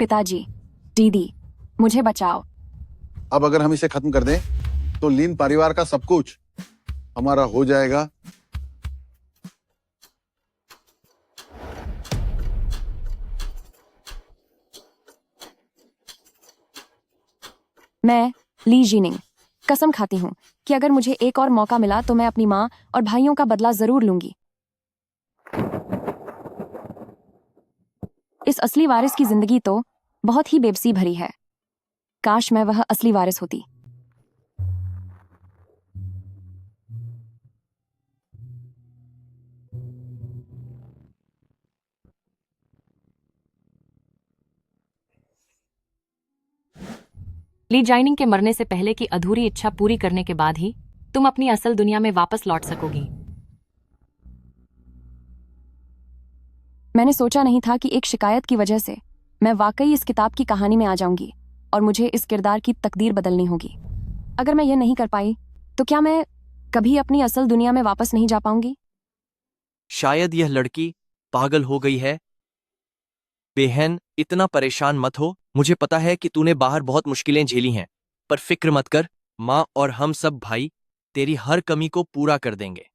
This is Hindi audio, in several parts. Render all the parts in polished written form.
पिताजी, दीदी, मुझे बचाओ। अब अगर हम इसे खत्म कर दें तो लीन परिवार का सब कुछ हमारा हो जाएगा। मैं ली जीनिंग कसम खाती हूँ कि अगर मुझे एक और मौका मिला तो मैं अपनी माँ और भाइयों का बदला जरूर लूंगी। इस असली वारिस की जिंदगी तो बहुत ही बेबसी भरी है। काश मैं वह असली वारिस होती। ली जाइनिंग के मरने से पहले की अधूरी इच्छा पूरी करने के बाद ही तुम अपनी असल दुनिया में वापस लौट सकोगी। मैंने सोचा नहीं था कि एक शिकायत की वजह से मैं वाकई इस किताब की कहानी में आ जाऊंगी और मुझे इस किरदार की तकदीर बदलनी होगी। अगर मैं यह नहीं कर पाई तो क्या मैं कभी अपनी असल दुनिया में वापस नहीं जा पाऊंगी? शायद यह लड़की पागल हो गई है। बेहन, इतना परेशान मत हो। मुझे पता है कि तूने बाहर बहुत मुश्किलें झेली हैं, पर फिक्र मत कर। माँ और हम सब भाई तेरी हर कमी को पूरा कर देंगे।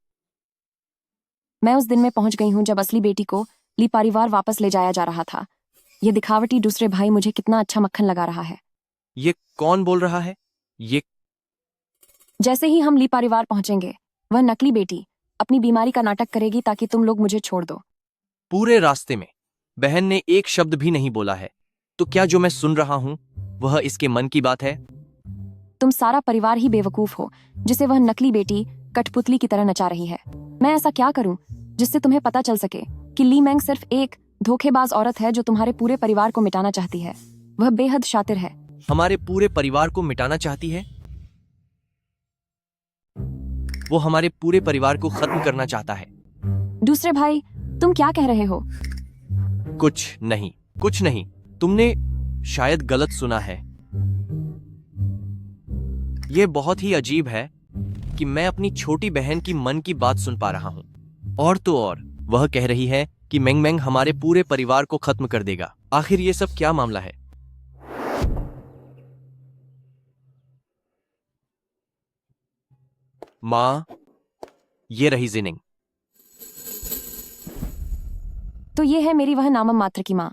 मैं उस दिन में पहुंच गई हूं जब असली बेटी को ली परिवार वापस ले जाया जा रहा था। यह दिखावटी दूसरे भाई मुझे कितना अच्छा मक्खन लगा रहा है। ये कौन बोल रहा है? ये जैसे ही हम ली परिवार पहुंचेंगे, वह नकली बेटी अपनी बीमारी का नाटक करेगी ताकि तुम लोग मुझे छोड़ दो। पूरे रास्ते में बहन ने एक शब्द भी नहीं बोला है। तो क्या जो मैं सुन रहा हूं वह इसके मन की बात है? तुम सारा परिवार ही बेवकूफ हो जिसे वह नकली बेटी कठपुतली की तरह नचा रही है। मैं ऐसा क्या करूं जिससे तुम्हें पता चल सके कि ली मैंग सिर्फ एक धोखेबाज औरत है जो तुम्हारे पूरे परिवार को मिटाना चाहती है। वह बेहद शातिर है। हमारे पूरे परिवार को मिटाना चाहती है? वो हमारे पूरे परिवार को खत्म करना चाहता है। दूसरे भाई, तुम क्या कह रहे हो? कुछ नहीं, कुछ नहीं। तुमने शायद गलत सुना है। यह बहुत ही अजीब है कि मैं अपनी छोटी बहन की मन की बात सुन पा रहा हूं। और तो और वह कह रही है कि मेंग मेंग हमारे पूरे परिवार को खत्म कर देगा। आखिर ये सब क्या मामला है? माँ, ये रही जिनिंग। तो ये है मेरी वह नामम मात्र की माँ।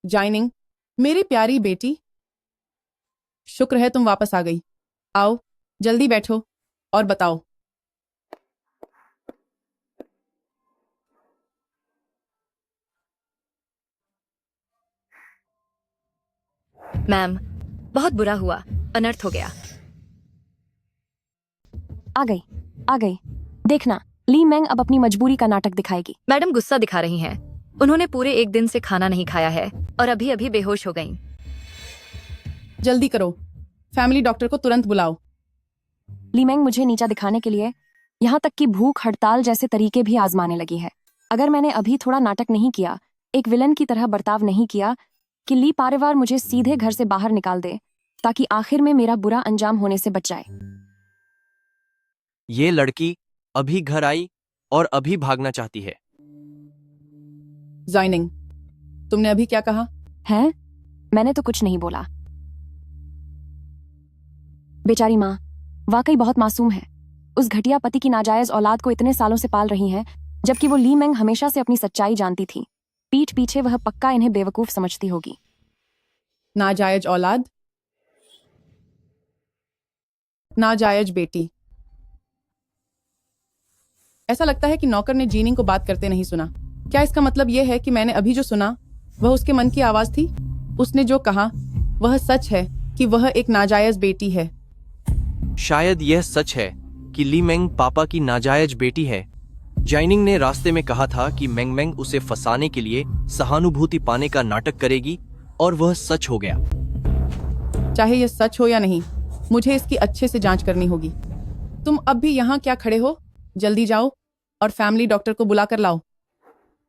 जाइनिंग, मेरी प्यारी बेटी, शुक्र है तुम वापस आ गई। आओ, जल्दी बैठो और बताओ। मैम, बहुत बुरा हुआ, अनर्थ हो गया। आ गई। देखना, ली मैंग अब अपनी मजबूरी का नाटक दिखाएगी। मैडम गुस्सा दिखा रही हैं। उन्होंने पूरे एक दिन से खाना नहीं खाया है और अभी अभी बेहोश हो गईं। जल्दी करो, फैमिली डॉक्टर को तुरंत बुलाओ। ली मैंग मुझे नीचा दिखाने के लिए यहाँ तक कि भूख हड़ताल जैसे तरीके भी आजमाने लगी है। अगर मैंने अभी थोड़ा नाटक नहीं किया, एक विलन की तरह बर्ताव नहीं किया कि ली परिवार मुझे सीधे घर से बाहर निकाल दे ताकि आखिर में मेरा बुरा अंजाम होने से बच जाए। ये लड़की अभी घर आई और अभी भागना चाहती है। जाइनिंग, तुमने अभी क्या कहा? हैं? मैंने तो कुछ नहीं बोला। बेचारी माँ वाकई बहुत मासूम है। उस घटिया पति की नाजायज औलाद को इतने सालों से पाल रही हैं, जबकि वो ली मैंग हमेशा से अपनी सच्चाई जानती थी। पीठ पीछे वह पक्का इन्हें बेवकूफ समझती होगी। नाजायज औलाद, नाजायज बेटी। ऐसा लगता है कि नौकर ने जीनिंग को बात करते नहीं सुना। क्या इसका मतलब यह है कि मैंने अभी जो सुना वह उसके मन की आवाज थी? उसने जो कहा वह सच है कि वह एक नाजायज बेटी है। शायद यह सच है कि ली मेंग पापा की नाजायज बेटी है। जाइनिंग ने रास्ते में कहा था कि मेंग मेंग उसे फंसाने के लिए सहानुभूति पाने का नाटक करेगी और वह सच हो गया। चाहे यह सच हो या नहीं, मुझे इसकी अच्छे से जांच करनी होगी। तुम अब भी यहाँ क्या खड़े हो? जल्दी जाओ और फैमिली डॉक्टर को बुला कर लाओ।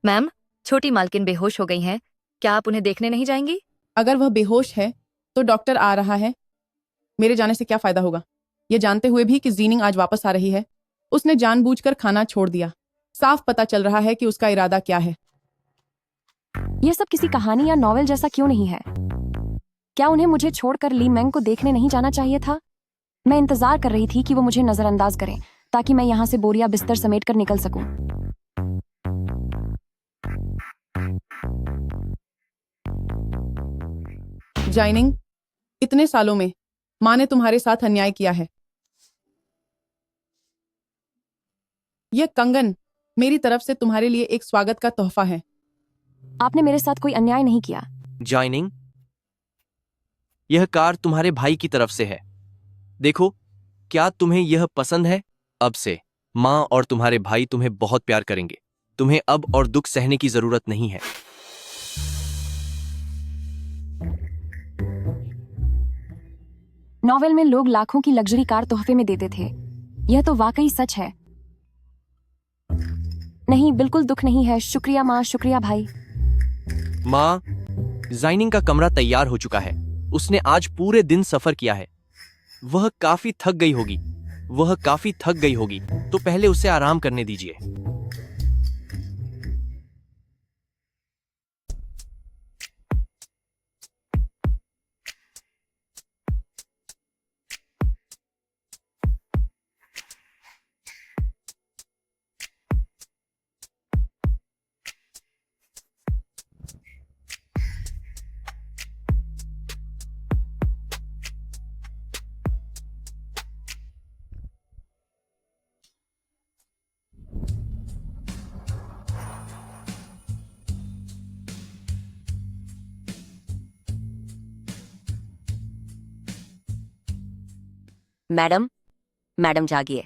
मैम, छोटी मालकिन बेहोश हो गई हैं। क्या आप उन्हें देखने नहीं जाएंगी? अगर वह बेहोश है तो डॉक्टर आ रहा है। मेरे जाने से क्या फायदा होगा, यह जानते हुए भी कि जीनिंग आज वापस आ रही है। उसने जानबूझकर खाना छोड़ दिया। साफ पता चल रहा है कि उसका इरादा क्या है। यह सब किसी कहानी या नॉवेल जैसा क्यों नहीं है? क्या उन्हें मुझे छोड़कर ली मेंग को देखने नहीं जाना चाहिए था? मैं इंतजार कर रही थी कि वो मुझे नजरअंदाज करें ताकि मैं यहाँ से बोरिया बिस्तर समेटकर निकल सकूं। जाइनिंग, इतने सालों में माँ ने तुम्हारे साथ अन्याय किया है। यह कंगन मेरी तरफ से तुम्हारे लिए एक स्वागत का तोहफा है। आपने मेरे साथ कोई अन्याय नहीं किया। जाइनिंग, यह कार तुम्हारे भाई की तरफ से है। देखो, क्या तुम्हें यह पसंद है? अब से माँ और तुम्हारे भाई तुम्हें बहुत प्यार करेंगे। तुम्हें अब और दुख सहने की जरूरत नहीं है। नॉवेल में लोग लाखों की लग्जरी कार तोहफे में देते थे। यह तो वाकई सच है। नहीं, बिल्कुल दुख नहीं है। शुक्रिया माँ, शुक्रिया भाई। माँ, जाइनिंग का कमरा तैयार हो चुका है। उसने आज पूरे दिन सफर किया है। वह काफी थक गई होगी। तो पहले उसे आराम करने दीजिए। मैडम, मैडम जागिए।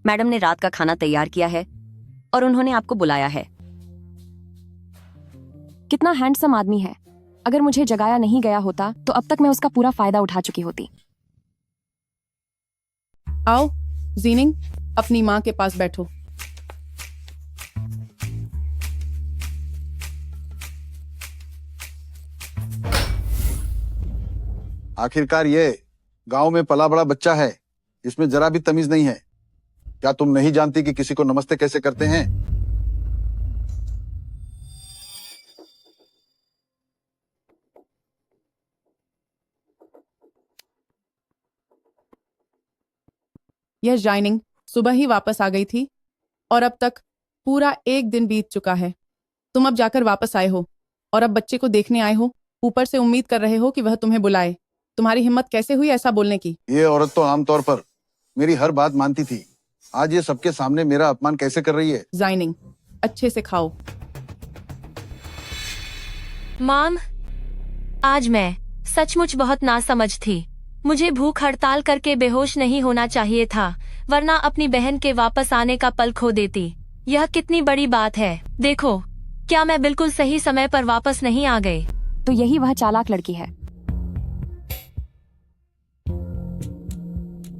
मैडम ने रात का खाना तैयार किया है और उन्होंने आपको बुलाया है। कितना हैंडसम आदमी है। अगर मुझे जगाया नहीं गया होता तो अब तक मैं उसका पूरा फायदा उठा चुकी होती। आओ जीनिंग, अपनी माँ के पास बैठो। आखिरकार ये गांव में पला बड़ा बच्चा है, इसमें जरा भी तमीज नहीं है। क्या तुम नहीं जानती कि किसी को नमस्ते कैसे करते हैं? यह जाइनिंग सुबह ही वापस आ गई थी और अब तक पूरा एक दिन बीत चुका है। तुम अब जाकर वापस आए हो और अब बच्चे को देखने आए हो। ऊपर से उम्मीद कर रहे हो कि वह तुम्हें बुलाए। तुम्हारी हिम्मत कैसे हुई ऐसा बोलने की? ये औरत तो आमतौर पर मेरी हर बात मानती थी। आज ये सबके सामने मेरा अपमान कैसे कर रही है? जाइनिंग, अच्छे से खाओ। मॉम, आज मैं सचमुच बहुत नासमझ थी। मुझे भूख हड़ताल करके बेहोश नहीं होना चाहिए था, वरना अपनी बहन के वापस आने का पल खो देती। यह कितनी बड़ी बात है। देखो, क्या मैं बिल्कुल सही समय पर वापस नहीं आ गई? तो यही वह चालाक लड़की है।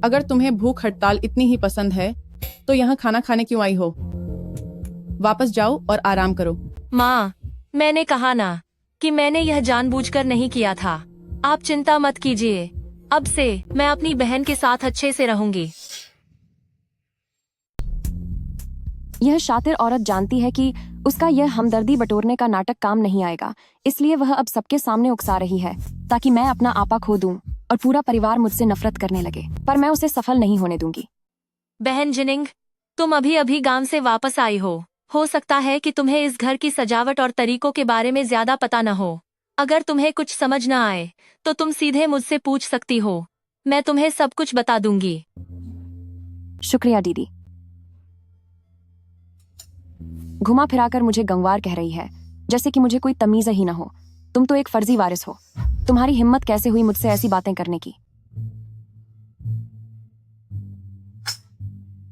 अगर तुम्हें भूख हड़ताल इतनी ही पसंद है तो यहाँ खाना खाने क्यों आई हो? वापस जाओ और आराम करो। माँ, मैंने कहा ना कि मैंने यह जानबूझकर नहीं किया था। आप चिंता मत कीजिए। अब से मैं अपनी बहन के साथ अच्छे से रहूंगी। यह शातिर औरत जानती है कि उसका यह हमदर्दी बटोरने का नाटक काम नहीं आएगा, इसलिए वह अब सबके सामने उकसा रही है ताकि मैं अपना आपा खो दूं और पूरा परिवार मुझसे नफरत करने लगे। पर मैं उसे सफल नहीं होने दूंगी। बहन जिनिंग, तुम अभी अभी गांव से वापस आई हो सकता है कि तुम्हें इस घर की सजावट और तरीकों के बारे में ज्यादा पता न हो। अगर तुम्हें कुछ समझ न आए तो तुम सीधे मुझसे पूछ सकती हो। मैं तुम्हें सब कुछ बता दूंगी। शुक्रिया दीदी। घुमा फिराकर मुझे गंवार कह रही है, जैसे कि मुझे कोई तमीज ही न हो। तुम तो एक फर्जी वारिस हो। तुम्हारी हिम्मत कैसे हुई मुझसे ऐसी बातें करने की?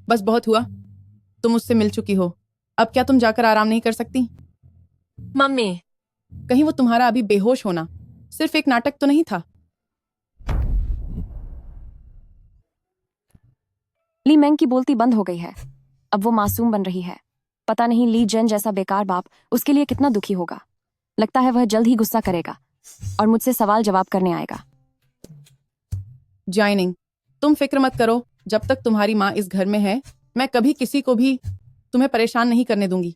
बस बहुत हुआ, तुम मुझसे मिल चुकी हो। अब क्या तुम जाकर आराम नहीं कर सकती? मम्मी, कहीं वो तुम्हारा अभी बेहोश होना सिर्फ एक नाटक तो नहीं था? ली मेंग की बोलती बंद हो गई है। अब वो मासूम बन रही है। पता नहीं ली जेन जैसा बेकार बाप उसके लिए कितना दुखी होगा। लगता है वह जल्द ही गुस्सा करेगा और मुझसे सवाल जवाब करने आएगा। जाइनिंग, तुम फिक्र मत करो। जब तक तुम्हारी माँ इस घर में है, मैं कभी किसी को भी तुम्हें परेशान नहीं करने दूंगी।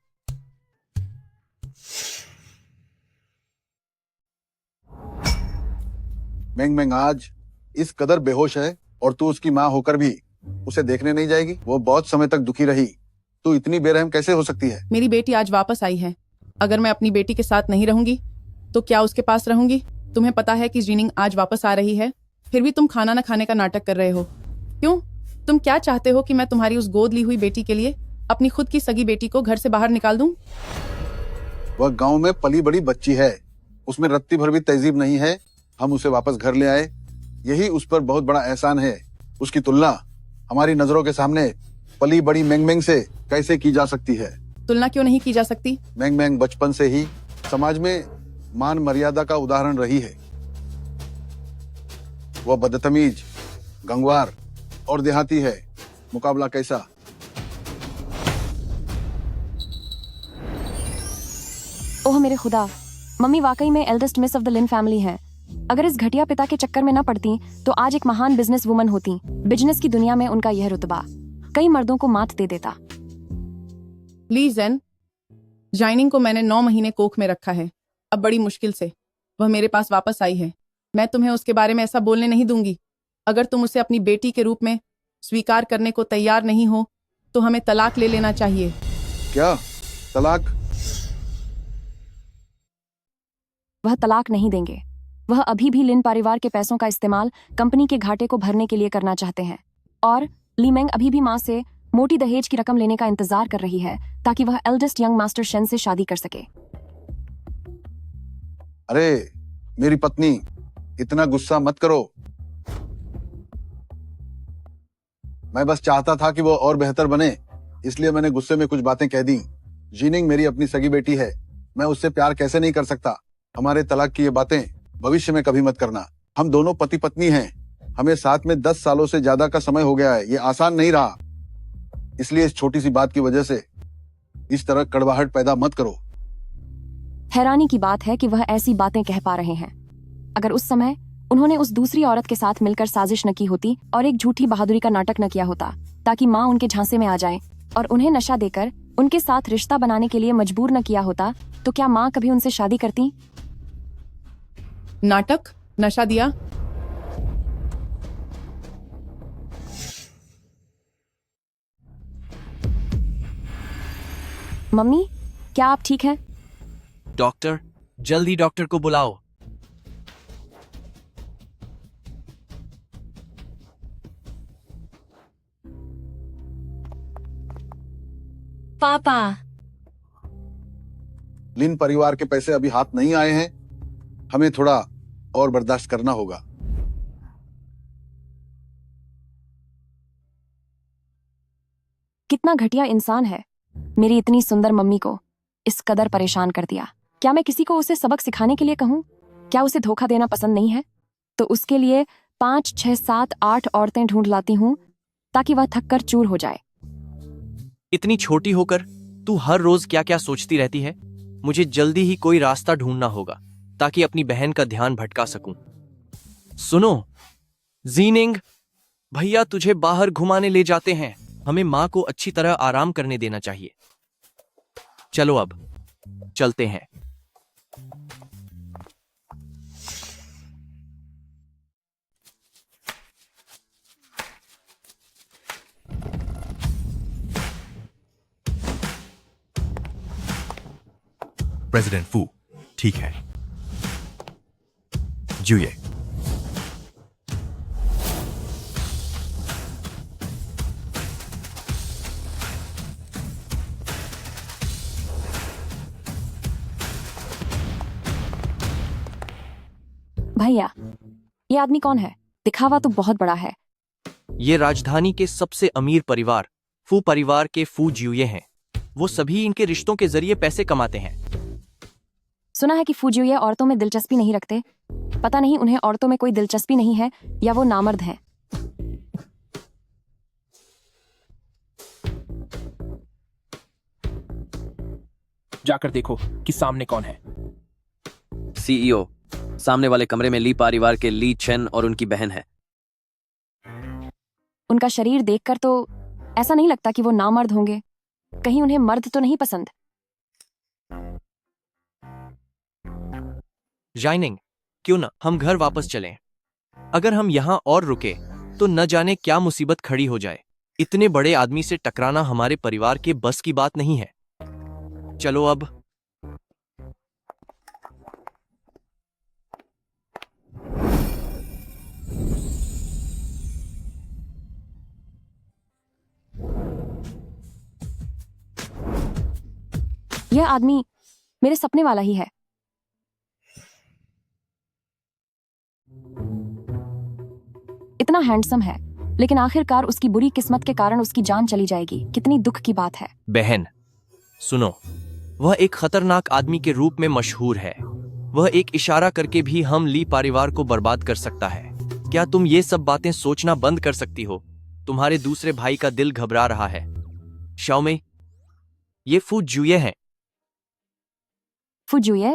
मैंग मैंग आज इस कदर बेहोश है और तू उसकी माँ होकर भी उसे देखने नहीं जाएगी? वो बहुत समय तक दुखी रही, तू इतनी बेरहम कैसे हो सकती है? मेरी बेटी आज वापस आई है। अगर मैं अपनी बेटी के साथ नहीं रहूंगी तो क्या उसके पास रहूंगी? तुम्हें पता है कि जीनिंग आज वापस आ रही है, फिर भी तुम खाना न खाने का नाटक कर रहे हो। क्यों? तुम क्या चाहते हो कि मैं तुम्हारी उस गोद ली हुई बेटी के लिए अपनी खुद की सगी बेटी को घर से बाहर निकाल दूं? वह गांव में पली बड़ी बच्ची है, उसमें रत्ती भर भी तहजीब नहीं है। हम उसे वापस घर ले आए, यही उस पर बहुत बड़ा एहसान है। उसकी तुलना हमारी नजरों के सामने पली बड़ी मैंग मैंग से कैसे की जा सकती है? तुलना क्यों नहीं की जा सकती? मैंग मैंग बचपन से ही समाज में मान मर्यादा का उदाहरण रही है। वह बदतमीज, गंगवार और देहाती है, मुकाबला कैसा? ओह मेरे खुदा, मम्मी वाकई में eldest miss of the Lin family हैं। अगर इस घटिया पिता के चक्कर में न पड़ती तो आज एक महान बिजनेस वुमन होती। बिजनेस की दुनिया में उनका यह रुतबा कई मर्दों को मात दे देता। ली ज़ेन, जाइनिंग को मैंने 9 महीने कोख में रखा है। अब बड़ी मुश्किल से वह मेरे पास वापस आई है। मैं तुम्हें उसके बारे में ऐसा बोलने नहीं दूंगी। अगर तुम उसे अपनी बेटी के रूप में स्वीकार करने को तैयार नहीं हो तो हमें तलाक ले लेना चाहिए। क्या तलाक? वह तलाक नहीं देंगे। वह अभी भी लिन परिवार के पैसों का इस्तेमाल कंपनी के घाटे को भरने के लिए करना चाहते हैं और ली मेंग अभी भी माँ से मोटी दहेज की रकम लेने का इंतजार कर रही है ताकि वह एल्डेस्ट यंग मास्टर शेन से शादी कर सके। अरे मेरी पत्नी, इतना गुस्सा मत करो। मैं बस चाहता था कि वो और बेहतर बने, इसलिए मैंने गुस्से में कुछ बातें कह दी। जीनिंग मेरी अपनी सगी बेटी है, मैं उससे प्यार कैसे नहीं कर सकता? हमारे तलाक की ये बातें भविष्य में कभी मत करना। हम दोनों पति पत्नी हैं, हमें साथ में 10 सालों से ज्यादा का समय हो गया है। ये आसान नहीं रहा, इसलिए इस छोटी सी बात की वजह से इस तरह कड़वाहट पैदा मत करो। हैरानी की बात है कि वह ऐसी बातें कह पा रहे हैं। अगर उस समय उन्होंने उस दूसरी औरत के साथ मिलकर साजिश न की होती और एक झूठी बहादुरी का नाटक न किया होता ताकि माँ उनके झांसे में आ जाए और उन्हें नशा देकर उनके साथ रिश्ता बनाने के लिए मजबूर न किया होता, तो क्या माँ कभी उनसे शादी करती? नाटक? नशा दिया? मम्मी, क्या आप ठीक हैं? डॉक्टर, जल्दी डॉक्टर को बुलाओ। पापा, लिन परिवार के पैसे अभी हाथ नहीं आए हैं, हमें थोड़ा और बर्दाश्त करना होगा। कितना घटिया इंसान है, मेरी इतनी सुंदर मम्मी को इस कदर परेशान कर दिया। क्या मैं किसी को उसे सबक सिखाने के लिए कहूँ? क्या उसे धोखा देना पसंद नहीं है? तो उसके लिए 5, 6, 7, 8 औरतें ढूंढ लाती हूँ ताकि वह थक कर चूर हो जाए। इतनी छोटी होकर तू हर रोज क्या क्या सोचती रहती है? मुझे जल्दी ही कोई रास्ता ढूंढना होगा ताकि अपनी बहन का ध्यान भटका सकूं। सुनो जीनिंग, भैया तुझे बाहर घुमाने ले जाते हैं। हमें माँ को अच्छी तरह आराम करने देना चाहिए। चलो अब चलते हैं। प्रेसिडेंट फू, ठीक है। जुए। भैया, ये आदमी कौन है? दिखावा तो बहुत बड़ा है। ये राजधानी के सबसे अमीर परिवार फू परिवार के फू जियुए हैं। वो सभी इनके रिश्तों के जरिए पैसे कमाते हैं। सुना है कि फूजियोये औरतों में दिलचस्पी नहीं रखते। पता नहीं उन्हें औरतों में कोई दिलचस्पी नहीं है या वो नामर्द हैं। जाकर देखो कि सामने कौन है। सीईओ, सामने वाले कमरे में ली परिवार के ली चेन और उनकी बहन है। उनका शरीर देखकर तो ऐसा नहीं लगता कि वो नामर्द होंगे। कहीं उन्हें मर्द तो नहीं पसंद? जाइनिंग, क्यों ना हम घर वापस चलें? अगर हम यहाँ और रुके तो न जाने क्या मुसीबत खड़ी हो जाए। इतने बड़े आदमी से टकराना हमारे परिवार के बस की बात नहीं है। चलो अब। यह आदमी मेरे सपने वाला ही है। इतना हैंडसम है, लेकिन आखिरकार उसकी बुरी किस्मत के कारण उसकी जान चली जाएगी। कितनी दुख की बात है। बहन सुनो, वह एक खतरनाक आदमी के रूप में मशहूर है। वह एक इशारा करके भी हम ली परिवार को बर्बाद कर सकता है। क्या तुम ये सब बातें सोचना बंद कर सकती हो? तुम्हारे दूसरे भाई का दिल घबरा रहा है। शाओमे, ये फू जुए हैं। फुजुए?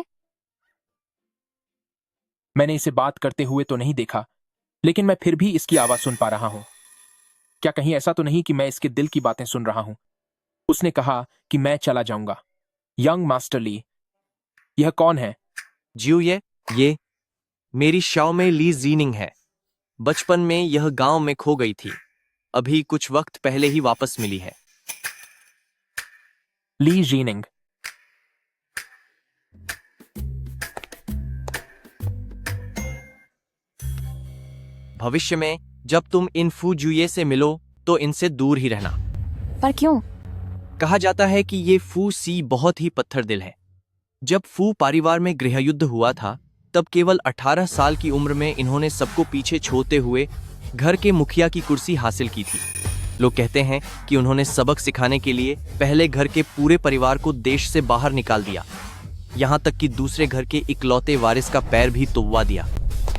मैंने इसे बात करते हुए तो नहीं देखा, लेकिन मैं फिर भी इसकी आवाज सुन पा रहा हूं। क्या कहीं ऐसा तो नहीं कि मैं इसके दिल की बातें सुन रहा हूं? उसने कहा कि मैं चला जाऊंगा। यंग मास्टर ली, यह कौन है? जुए, ये मेरी शाओमे ली जीनिंग है। बचपन में यह गांव में खो गई थी। अभी कुछ वक्त पहले ही वापस मिली है। ली जीनिंग। भविष्य में जब तुम इन फू जुए से मिलो तो इनसे दूर ही रहना। पर क्यों? कहा जाता है कि ये फू सी बहुत ही पत्थर दिल है। जब फू परिवार में गृहयुद्ध हुआ था तब केवल 18 साल की उम्र में इन्होंने सबको पीछे छोड़ते हुए घर के मुखिया की कुर्सी हासिल की थी। लोग कहते हैं कि उन्होंने सबक सिखाने के लिए पहले घर के पूरे परिवार को देश से बाहर निकाल दिया, यहाँ तक कि दूसरे घर के इकलौते वारिस का पैर भी तुड़वा दिया।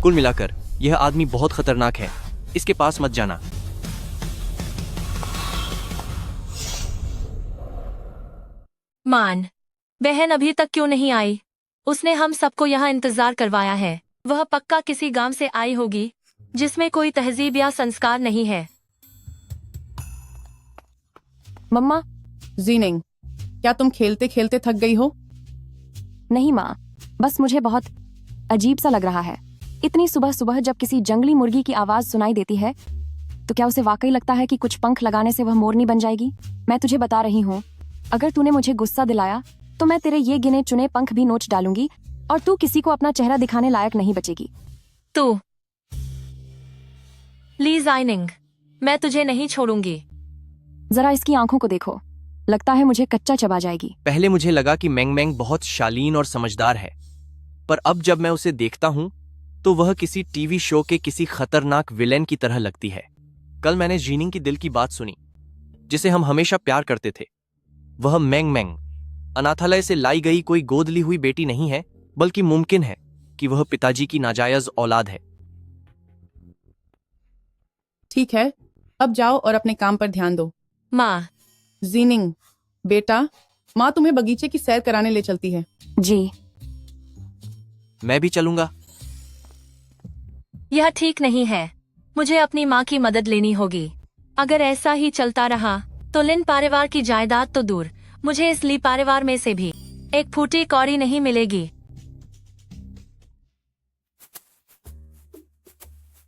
कुल मिलाकर यह आदमी बहुत खतरनाक है। इसके पास मत जाना। मान, बहन अभी तक क्यों नहीं आई? उसने हम सबको यहाँ इंतजार करवाया है। वह पक्का किसी गांव से आई होगी जिसमें कोई तहजीब या संस्कार नहीं है। मम्मा। जीनिंग, क्या तुम खेलते खेलते थक गई हो? नहीं माँ, बस मुझे बहुत अजीब सा लग रहा है। इतनी सुबह सुबह जब किसी जंगली मुर्गी की आवाज सुनाई देती है तो क्या उसे वाकई लगता है कि कुछ पंख लगाने से वह मोरनी बन जाएगी? मैं तुझे बता रही हूँ, अगर तूने मुझे गुस्सा दिलाया तो मैं तेरे ये गिने चुने पंख भी नोच डालूंगी और तू किसी को अपना चेहरा दिखाने लायक नहीं बचेगी। तू ली जाइनिंग, मैं तुझे नहीं छोड़ूंगी। जरा इसकी आंखों को देखो, लगता है मुझे कच्चा चबा जाएगी। पहले मुझे लगा कि मैंग मैंग बहुत शालीन और समझदार है, पर अब जब मैं उसे देखता हूं तो वह किसी टीवी शो के किसी खतरनाक विलेन की तरह लगती है। कल मैंने जीनिंग की दिल की बात सुनी, जिसे हम हमेशा प्यार करते थे। वह मैंग मैंग अनाथालय से लाई गई कोई गोद ली हुई बेटी नहीं है, बल्कि मुमकिन है कि वह पिताजी की नाजायज औलाद है। ठीक है, अब जाओ और अपने काम पर ध्यान दो। माँ। जीनिंग, बेटा, माँ तुम्हें बगीचे की सैर कराने ले चलती है। जी। मैं भी चलूंगा। यह ठीक नहीं है। मुझे अपनी माँ की मदद लेनी होगी। अगर ऐसा ही चलता रहा तो लिन परिवार की जायदाद तो दूर, मुझे इस ली परिवार में से भी एक फूटी कौड़ी नहीं मिलेगी।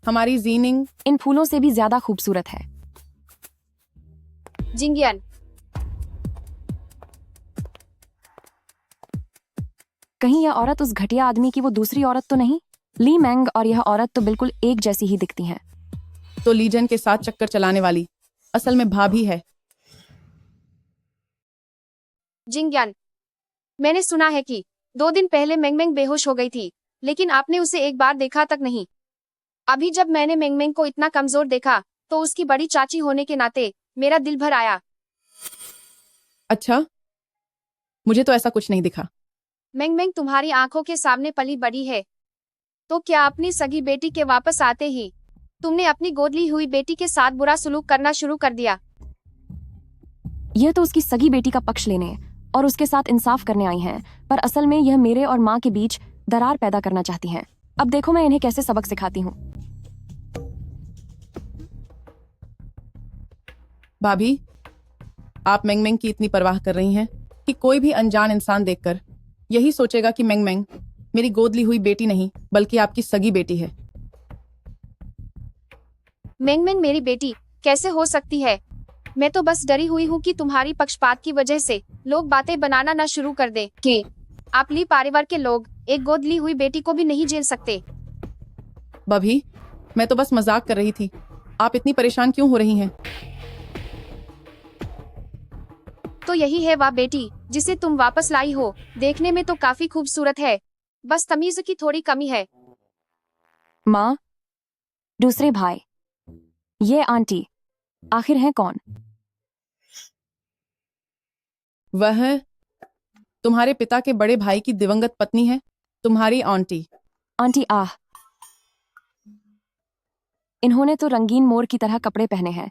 हमारी जीनिंग इन फूलों से भी ज्यादा खूबसूरत है। जिंगियन, कहीं यह औरत उस घटिया आदमी की वो दूसरी औरत तो नहीं? ली मैंग और यह औरत तो बिल्कुल एक जैसी ही दिखती हैं। तो लीजन के साथ चक्कर चलाने वाली असल में भाभी है। जिंगियन, मैंने सुना है कि 2 दिन पहले मेंगमेंग बेहोश हो गई थी, लेकिन आपने उसे एक बार देखा तक नहीं। अभी जब मैंने मेंगमेंग को इतना कमजोर देखा तो उसकी बड़ी चाची होने के नाते मेरा दिल भर आया। अच्छा, मुझे तो ऐसा कुछ नहीं दिखा। मेंगमेंग तुम्हारी आंखों के सामने पली बड़ी है, तो क्या अपनी सगी बेटी के वापस आते ही तुमने अपनी गोद ली हुई बेटी के साथ बुरा सलूक करना शुरू कर दिया? यह तो उसकी सगी बेटी का पक्ष लेने और उसके साथ इंसाफ करने आई हैं, पर असल में यह मेरे और माँ के बीच दरार पैदा करना चाहती हैं। अब देखो मैं इन्हें कैसे सबक सिखाती हूँ। भाभी, आप मेंग मेंग की इतनी परवाह कर रही हैं कि कोई भी अनजान इंसान देखकर यही सोचेगा कि मेंग मेंग मेरी गोद ली हुई बेटी नहीं बल्कि आपकी सगी बेटी है। मेंग मेंग मेरी बेटी कैसे हो सकती है? मैं तो बस डरी हुई हूँ कि तुम्हारी पक्षपात की वजह से लोग बातें बनाना न शुरू कर दें कि आप ली परिवार के लोग एक गोद ली हुई बेटी को भी नहीं झेल सकते। भाभी, मैं तो बस मजाक कर रही थी। आप इतनी परेशान क्यों हो रही हैं? तो यही है वह बेटी जिसे तुम वापस लाई हो। देखने में तो काफी खूबसूरत है, बस तमीज की थोड़ी कमी है। माँ, दूसरे भाई, ये आंटी आखिर है कौन? वह तुम्हारे पिता के बड़े भाई की दिवंगत पत्नी है, तुम्हारी आंटी। आंटी आह, इन्होंने तो रंगीन मोर की तरह कपड़े पहने हैं।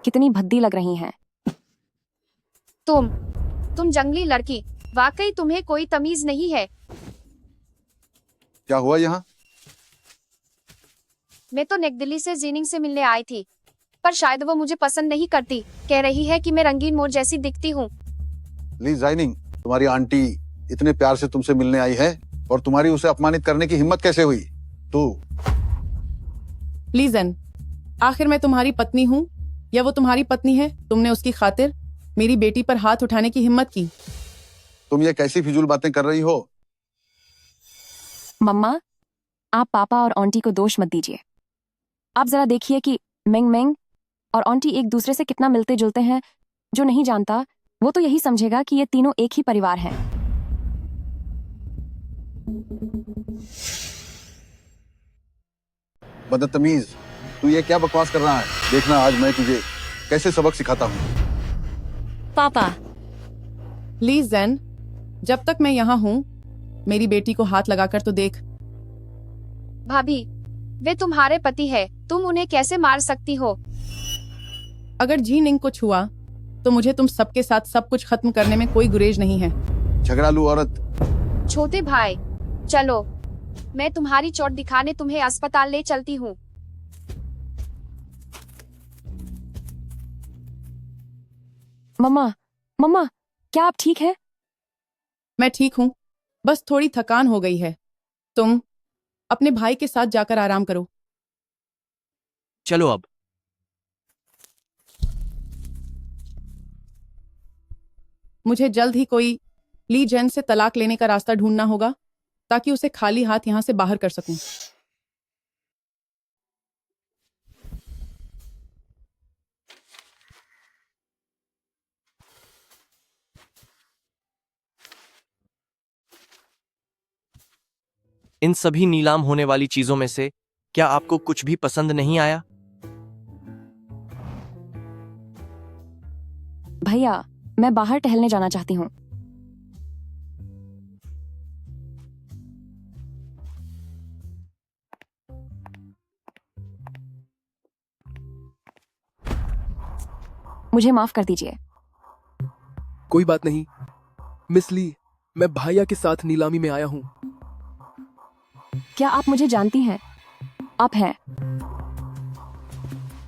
कितनी भद्दी लग रही हैं। तुम जंगली लड़की, वाकई तुम्हें कोई तमीज नहीं है। क्या हुआ यहाँ? मैं तो नेक दिल्ली से जीनिंग से मिलने आई थी, पर शायद वो मुझे पसंद नहीं करती। कह रही है कि मैं रंगीन मोर जैसी दिखती हूँ। ली जाइनिंग, तुम्हारी आंटी इतने प्यार से तुमसे मिलने आई है और तुम्हारी उसे अपमानित करने की हिम्मत कैसे हुई? तू लीजन, आखिर मैं तुम्हारी पत्नी हूँ या वो तुम्हारी पत्नी है? तुमने उसकी खातिर मेरी बेटी पर हाथ उठाने की हिम्मत की। तुम ये कैसी फिजूल बातें कर रही हो? मम्मा, आप पापा और आंटी को दोष मत दीजिए। आप जरा देखिए कि मेंग मेंग और आंटी एक दूसरे से कितना मिलते जुलते हैं। जो नहीं जानता वो तो यही समझेगा कि ये तीनों एक ही परिवार हैं। बदतमीज, तू ये क्या बकवास कर रहा है? देखना आज मैं तुझे कैसे सबक सिखाता हूँ। पापा, लीजन, जब तक मैं यहाँ हूँ मेरी बेटी को हाथ लगाकर तो देख। भाभी, वे तुम्हारे पति है, तुम उन्हें कैसे मार सकती हो? अगर जी निंग कुछ हुआ तो मुझे तुम सबके साथ सब कुछ खत्म करने में कोई गुरेज नहीं है। झगड़ालू औरत। छोटे भाई, चलो मैं तुम्हारी चोट दिखाने तुम्हें अस्पताल ले चलती हूँ। मम्मा, मम्मा, क्या आप ठीक हैं? मैं ठीक हूँ, बस थोड़ी थकान हो गई है। तुम अपने भाई के साथ जाकर आराम करो। चलो अब। मुझे जल्द ही कोई ली जेन से तलाक लेने का रास्ता ढूंढना होगा ताकि उसे खाली हाथ यहां से बाहर कर सकूं। इन सभी नीलाम होने वाली चीजों में से क्या आपको कुछ भी पसंद नहीं आया? भैया, मैं बाहर टहलने जाना चाहती हूँ। मुझे माफ कर दीजिए। कोई बात नहीं मिस ली, मैं भाइया के साथ नीलामी में आया हूँ। क्या आप मुझे जानती हैं? आप हैं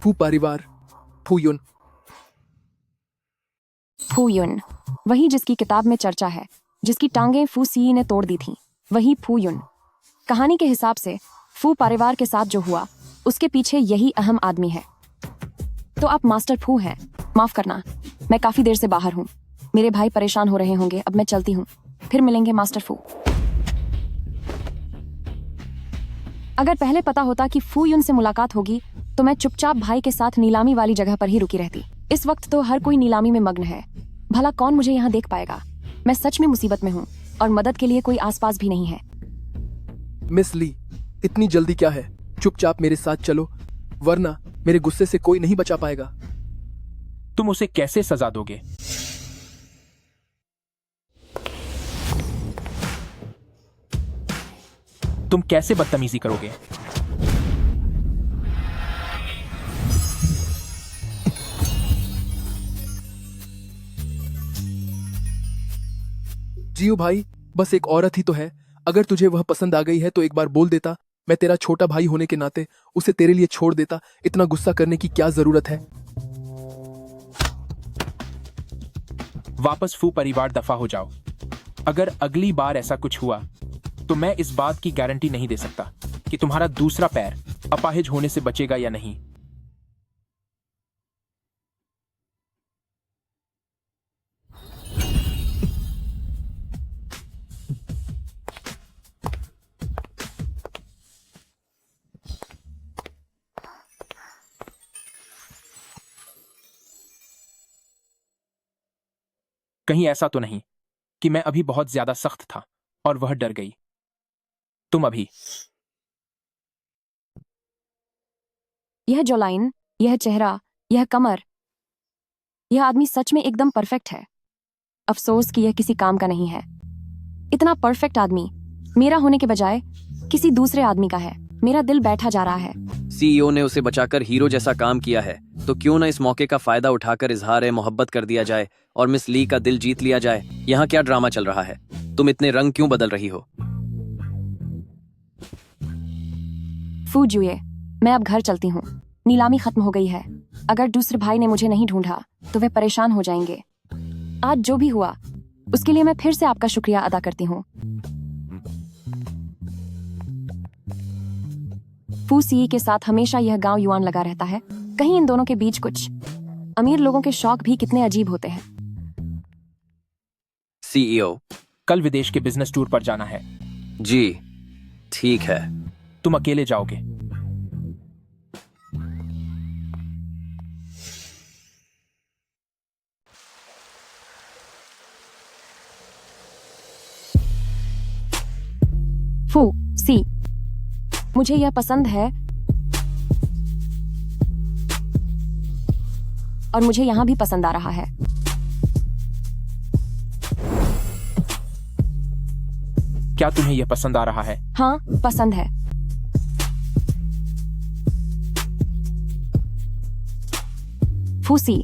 फू परिवार, फूयुन। फू युन, वही जिसकी किताब में चर्चा है, जिसकी टांगें फू सी ने तोड़ दी थीं, वही फू युन। कहानी के हिसाब से फू परिवार के साथ जो हुआ उसके पीछे यही अहम आदमी है। तो आप मास्टर फू हैं। माफ करना, मैं काफी देर से बाहर हूँ। मेरे भाई परेशान हो रहे होंगे। अब मैं चलती हूँ, फिर मिलेंगे मास्टर फू। अगर पहले पता होता कि फू युन से मुलाकात होगी तो मैं चुपचाप भाई के साथ नीलामी वाली जगह पर ही रुकी रहती। इस वक्त तो हर कोई नीलामी में मग्न है। भला कौन मुझे यहाँ देख पाएगा? मैं सच में मुसीबत में हूँ और मदद के लिए कोई आसपास भी नहीं है। मिस ली, इतनी जल्दी क्या है? चुपचाप मेरे साथ चलो, वरना मेरे गुस्से से कोई नहीं बचा पाएगा। तुम उसे कैसे सजा दोगे? तुम कैसे बदतमीजी करोगे? जियो भाई, बस एक औरत ही तो है। अगर तुझे वह पसंद आ गई है तो एक बार बोल देता। मैं तेरा छोटा भाई होने के नाते उसे तेरे लिए छोड़ देता। इतना गुस्सा करने की क्या जरूरत है? वापस फू परिवार दफा हो जाओ। अगर अगली बार ऐसा कुछ हुआ तो मैं इस बात की गारंटी नहीं दे सकता कि तुम्हारा दूसरा पैर अपाहिज होने से बचेगा या नहीं। कहीं ऐसा तो नहीं कि मैं अभी बहुत ज्यादा सख्त था और वह डर गई। तुम अभी यह जॉलाइन, यह चेहरा, यह कमर, यह आदमी सच में एकदम परफेक्ट है। अफसोस कि यह किसी काम का नहीं है। इतना परफेक्ट आदमी मेरा होने के बजाय किसी दूसरे आदमी का है। मेरा दिल बैठा जा रहा है। सीईओ ने उसे बचाकर हीरो जैसा काम किया है, तो क्यों ना इस मौके का फायदा उठाकर इजहार मोहब्बत कर दिया जाए और मिस ली का दिल जीत लिया जाए। यहाँ क्या ड्रामा चल रहा है? तुम इतने रंग क्यों बदल रही हो? फू जुए, मैं अब घर चलती हूँ। नीलामी खत्म हो गई है। अगर दूसरे भाई ने मुझे नहीं ढूंढा तो वे परेशान हो जाएंगे। आज जो भी हुआ उसके लिए मैं फिर से आपका शुक्रिया अदा करती हूँ। फू सी के साथ हमेशा यह गांव युआन लगा रहता है। कहीं इन दोनों के बीच कुछ। अमीर लोगों के शौक भी कितने अजीब होते हैं। सीईओ, कल विदेश के बिजनेस टूर पर जाना है। जी ठीक है। तुम अकेले जाओगे? फू सी, मुझे यह पसंद है और मुझे यहां भी पसंद आ रहा है। क्या तुम्हें यह पसंद आ रहा है? हाँ, पसंद है। फूसी,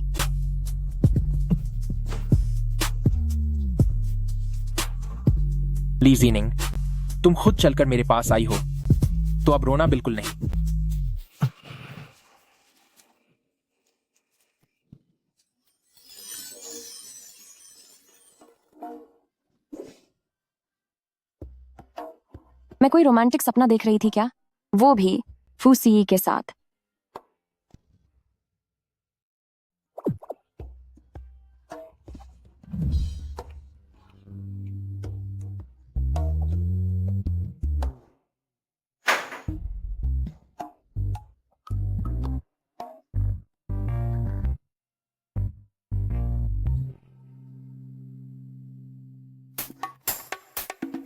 ली जीनिंग, तुम खुद चलकर मेरे पास आई हो तो अब रोना बिल्कुल नहीं। मैं कोई रोमांटिक सपना देख रही थी क्या? वो भी फूसी के साथ।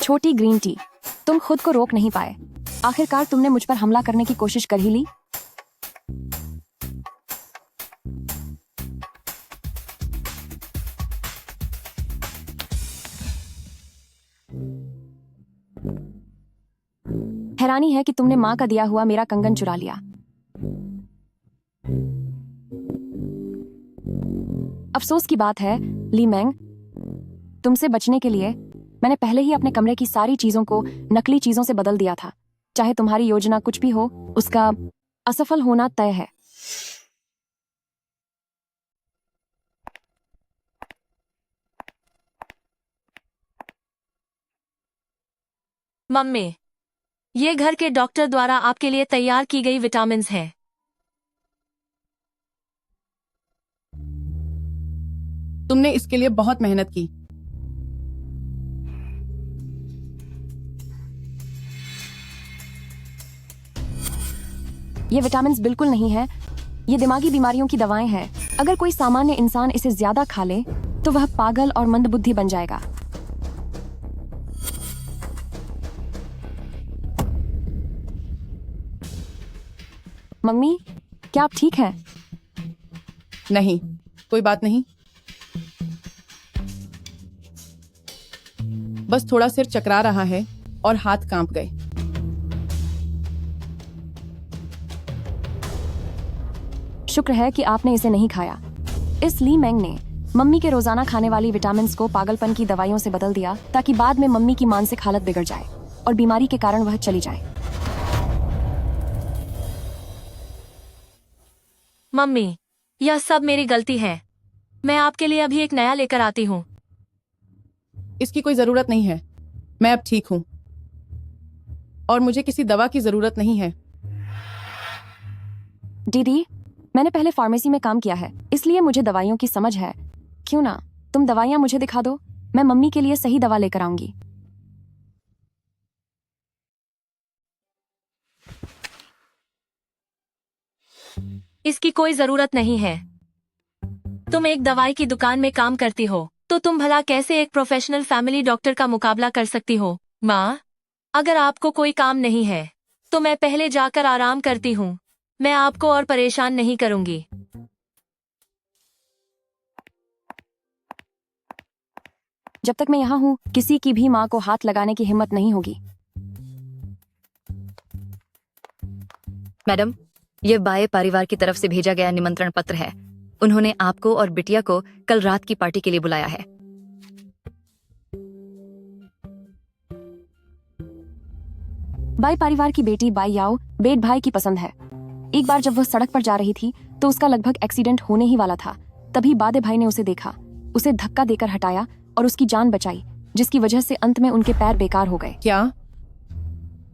छोटी ग्रीन टी, तुम खुद को रोक नहीं पाए। आखिरकार तुमने मुझ पर हमला करने की कोशिश कर ही ली। हैरानी है कि तुमने मां का दिया हुआ मेरा कंगन चुरा लिया। अफसोस की बात है ली मैंग, तुमसे बचने के लिए मैंने पहले ही अपने कमरे की सारी चीजों को नकली चीजों से बदल दिया था। चाहे तुम्हारी योजना कुछ भी हो, उसका असफल होना तय है। मम्मी, ये घर के डॉक्टर द्वारा आपके लिए तैयार की गई विटामिन्स हैं। तुमने इसके लिए बहुत मेहनत की। ये विटामिन्स बिल्कुल नहीं है, ये दिमागी बीमारियों की दवाएं हैं। अगर कोई सामान्य इंसान इसे ज्यादा खा ले तो वह पागल और मंदबुद्धि बन जाएगा। मम्मी, क्या आप ठीक हैं? नहीं, कोई बात नहीं। बस थोड़ा सिर चकरा रहा है और हाथ कांप गए। शुक्र है कि आपने इसे नहीं खाया। इस ली मैंग ने मम्मी के रोजाना खाने वाली विटामिन्स को पागलपन की दवाइयों से बदल दिया ताकि बाद में मम्मी की मानसिक हालत बिगड़ जाए और बीमारी के कारण वह चली जाए। मम्मी, यह सब मेरी गलती है। मैं आपके लिए अभी एक नया लेकर आती हूँ। इसकी कोई जरूरत नहीं है, मैं अब ठीक हूँ और मुझे किसी दवा की जरूरत नहीं है। दीदी, मैंने पहले फार्मेसी में काम किया है, इसलिए मुझे दवाइयों की समझ है। क्यों ना तुम दवाइयाँ मुझे दिखा दो, मैं मम्मी के लिए सही दवा लेकर आऊंगी। इसकी कोई जरूरत नहीं है। तुम एक दवाई की दुकान में काम करती हो, तो तुम भला कैसे एक प्रोफेशनल फैमिली डॉक्टर का मुकाबला कर सकती हो? माँ, अगर आपको कोई काम नहीं है तो मैं पहले जाकर आराम करती हूँ। मैं आपको और परेशान नहीं करूंगी। जब तक मैं यहाँ हूँ, किसी की भी माँ को हाथ लगाने की हिम्मत नहीं होगी। मैडम, ये बाय परिवार की तरफ से भेजा गया निमंत्रण पत्र है। उन्होंने आपको और बिटिया को कल रात की पार्टी के लिए बुलाया है। बाई परिवार की बेटी बाई याओ बेट भाई की पसंद है। एक बार जब वह सड़क पर जा रही थी तो उसका लगभग एक्सीडेंट होने ही वाला था। तभी बादे भाई ने उसे देखा, उसे धक्का देकर हटाया और उसकी जान बचाई, जिसकी वजह से अंत में उनके पैर बेकार हो गए। क्या?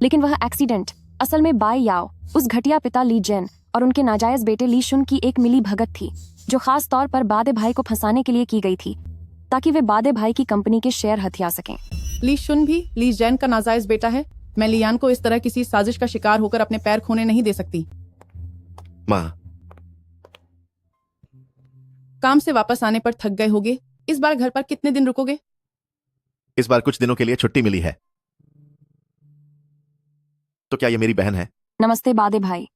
लेकिन वह एक्सीडेंट असल में बाई याओ, उस घटिया पिता ली जेन और उनके नाजायज बेटे ली शुन की एक मिली भगत थी, जो खास तौर पर बादे भाई को फंसाने के लिए की गई थी, ताकि वे बादे भाई की कंपनी के शेयर हथिया सकें। ली शुन भी ली जैन का नाजायज बेटा है। मैं लियान को इस तरह किसी साजिश का शिकार होकर अपने पैर खोने नहीं दे सकती। माँ, काम से वापस आने पर थक गए होगे। इस बार घर पर कितने दिन रुकोगे? इस बार कुछ दिनों के लिए छुट्टी मिली है। तो क्या ये मेरी बहन है? नमस्ते बादे भाई।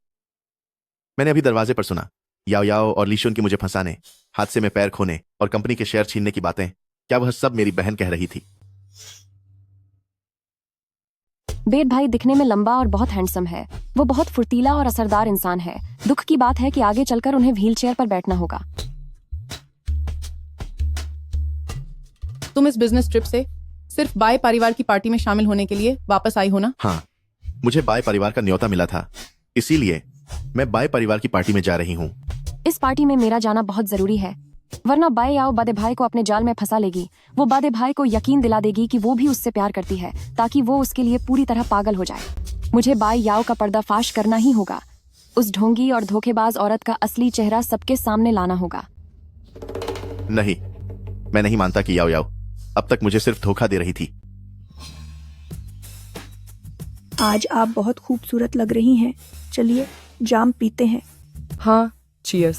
मैंने अभी दरवाजे पर सुना, याओ याओ और लीशुन की मुझे फंसाने, हादसे में पैर खोने और कंपनी के शेयर छीनने की बातें। क्या वह सब मेरी बहन कह रही थी? बेट भाई दिखने में लंबा और बहुत हैंडसम है। वो बहुत फुर्तीला और असरदार इंसान है। दुख की बात है कि आगे चलकर उन्हें व्हीलचेयर पर बैठना होगा। तुम इस बिजनेस ट्रिप से सिर्फ बाय परिवार की पार्टी में शामिल होने के लिए वापस आई हो ना? हाँ, मुझे बाय परिवार का न्योता मिला था, इसीलिए मैं बाय परिवार की पार्टी में जा रही हूँ। इस पार्टी में मेरा जाना बहुत जरूरी है, वरना बाई याओ बादे भाई को अपने जाल में फंसा लेगी। वो बादे भाई को यकीन दिला देगी कि वो भी उससे प्यार करती है, ताकि वो उसके लिए पूरी तरह पागल हो जाए। मुझे बाई याओ का पर्दाफाश करना ही होगा। उस ढोंगी और धोखेबाज औरत का असली चेहरा सबके सामने लाना होगा। नहीं, मैं नहीं मानता कि याओ याओ अब तक मुझे सिर्फ धोखा दे रही थी। आज आप बहुत खूबसूरत लग रही हैं। चलिए जाम पीते हैं। हाँ, चीयर्स।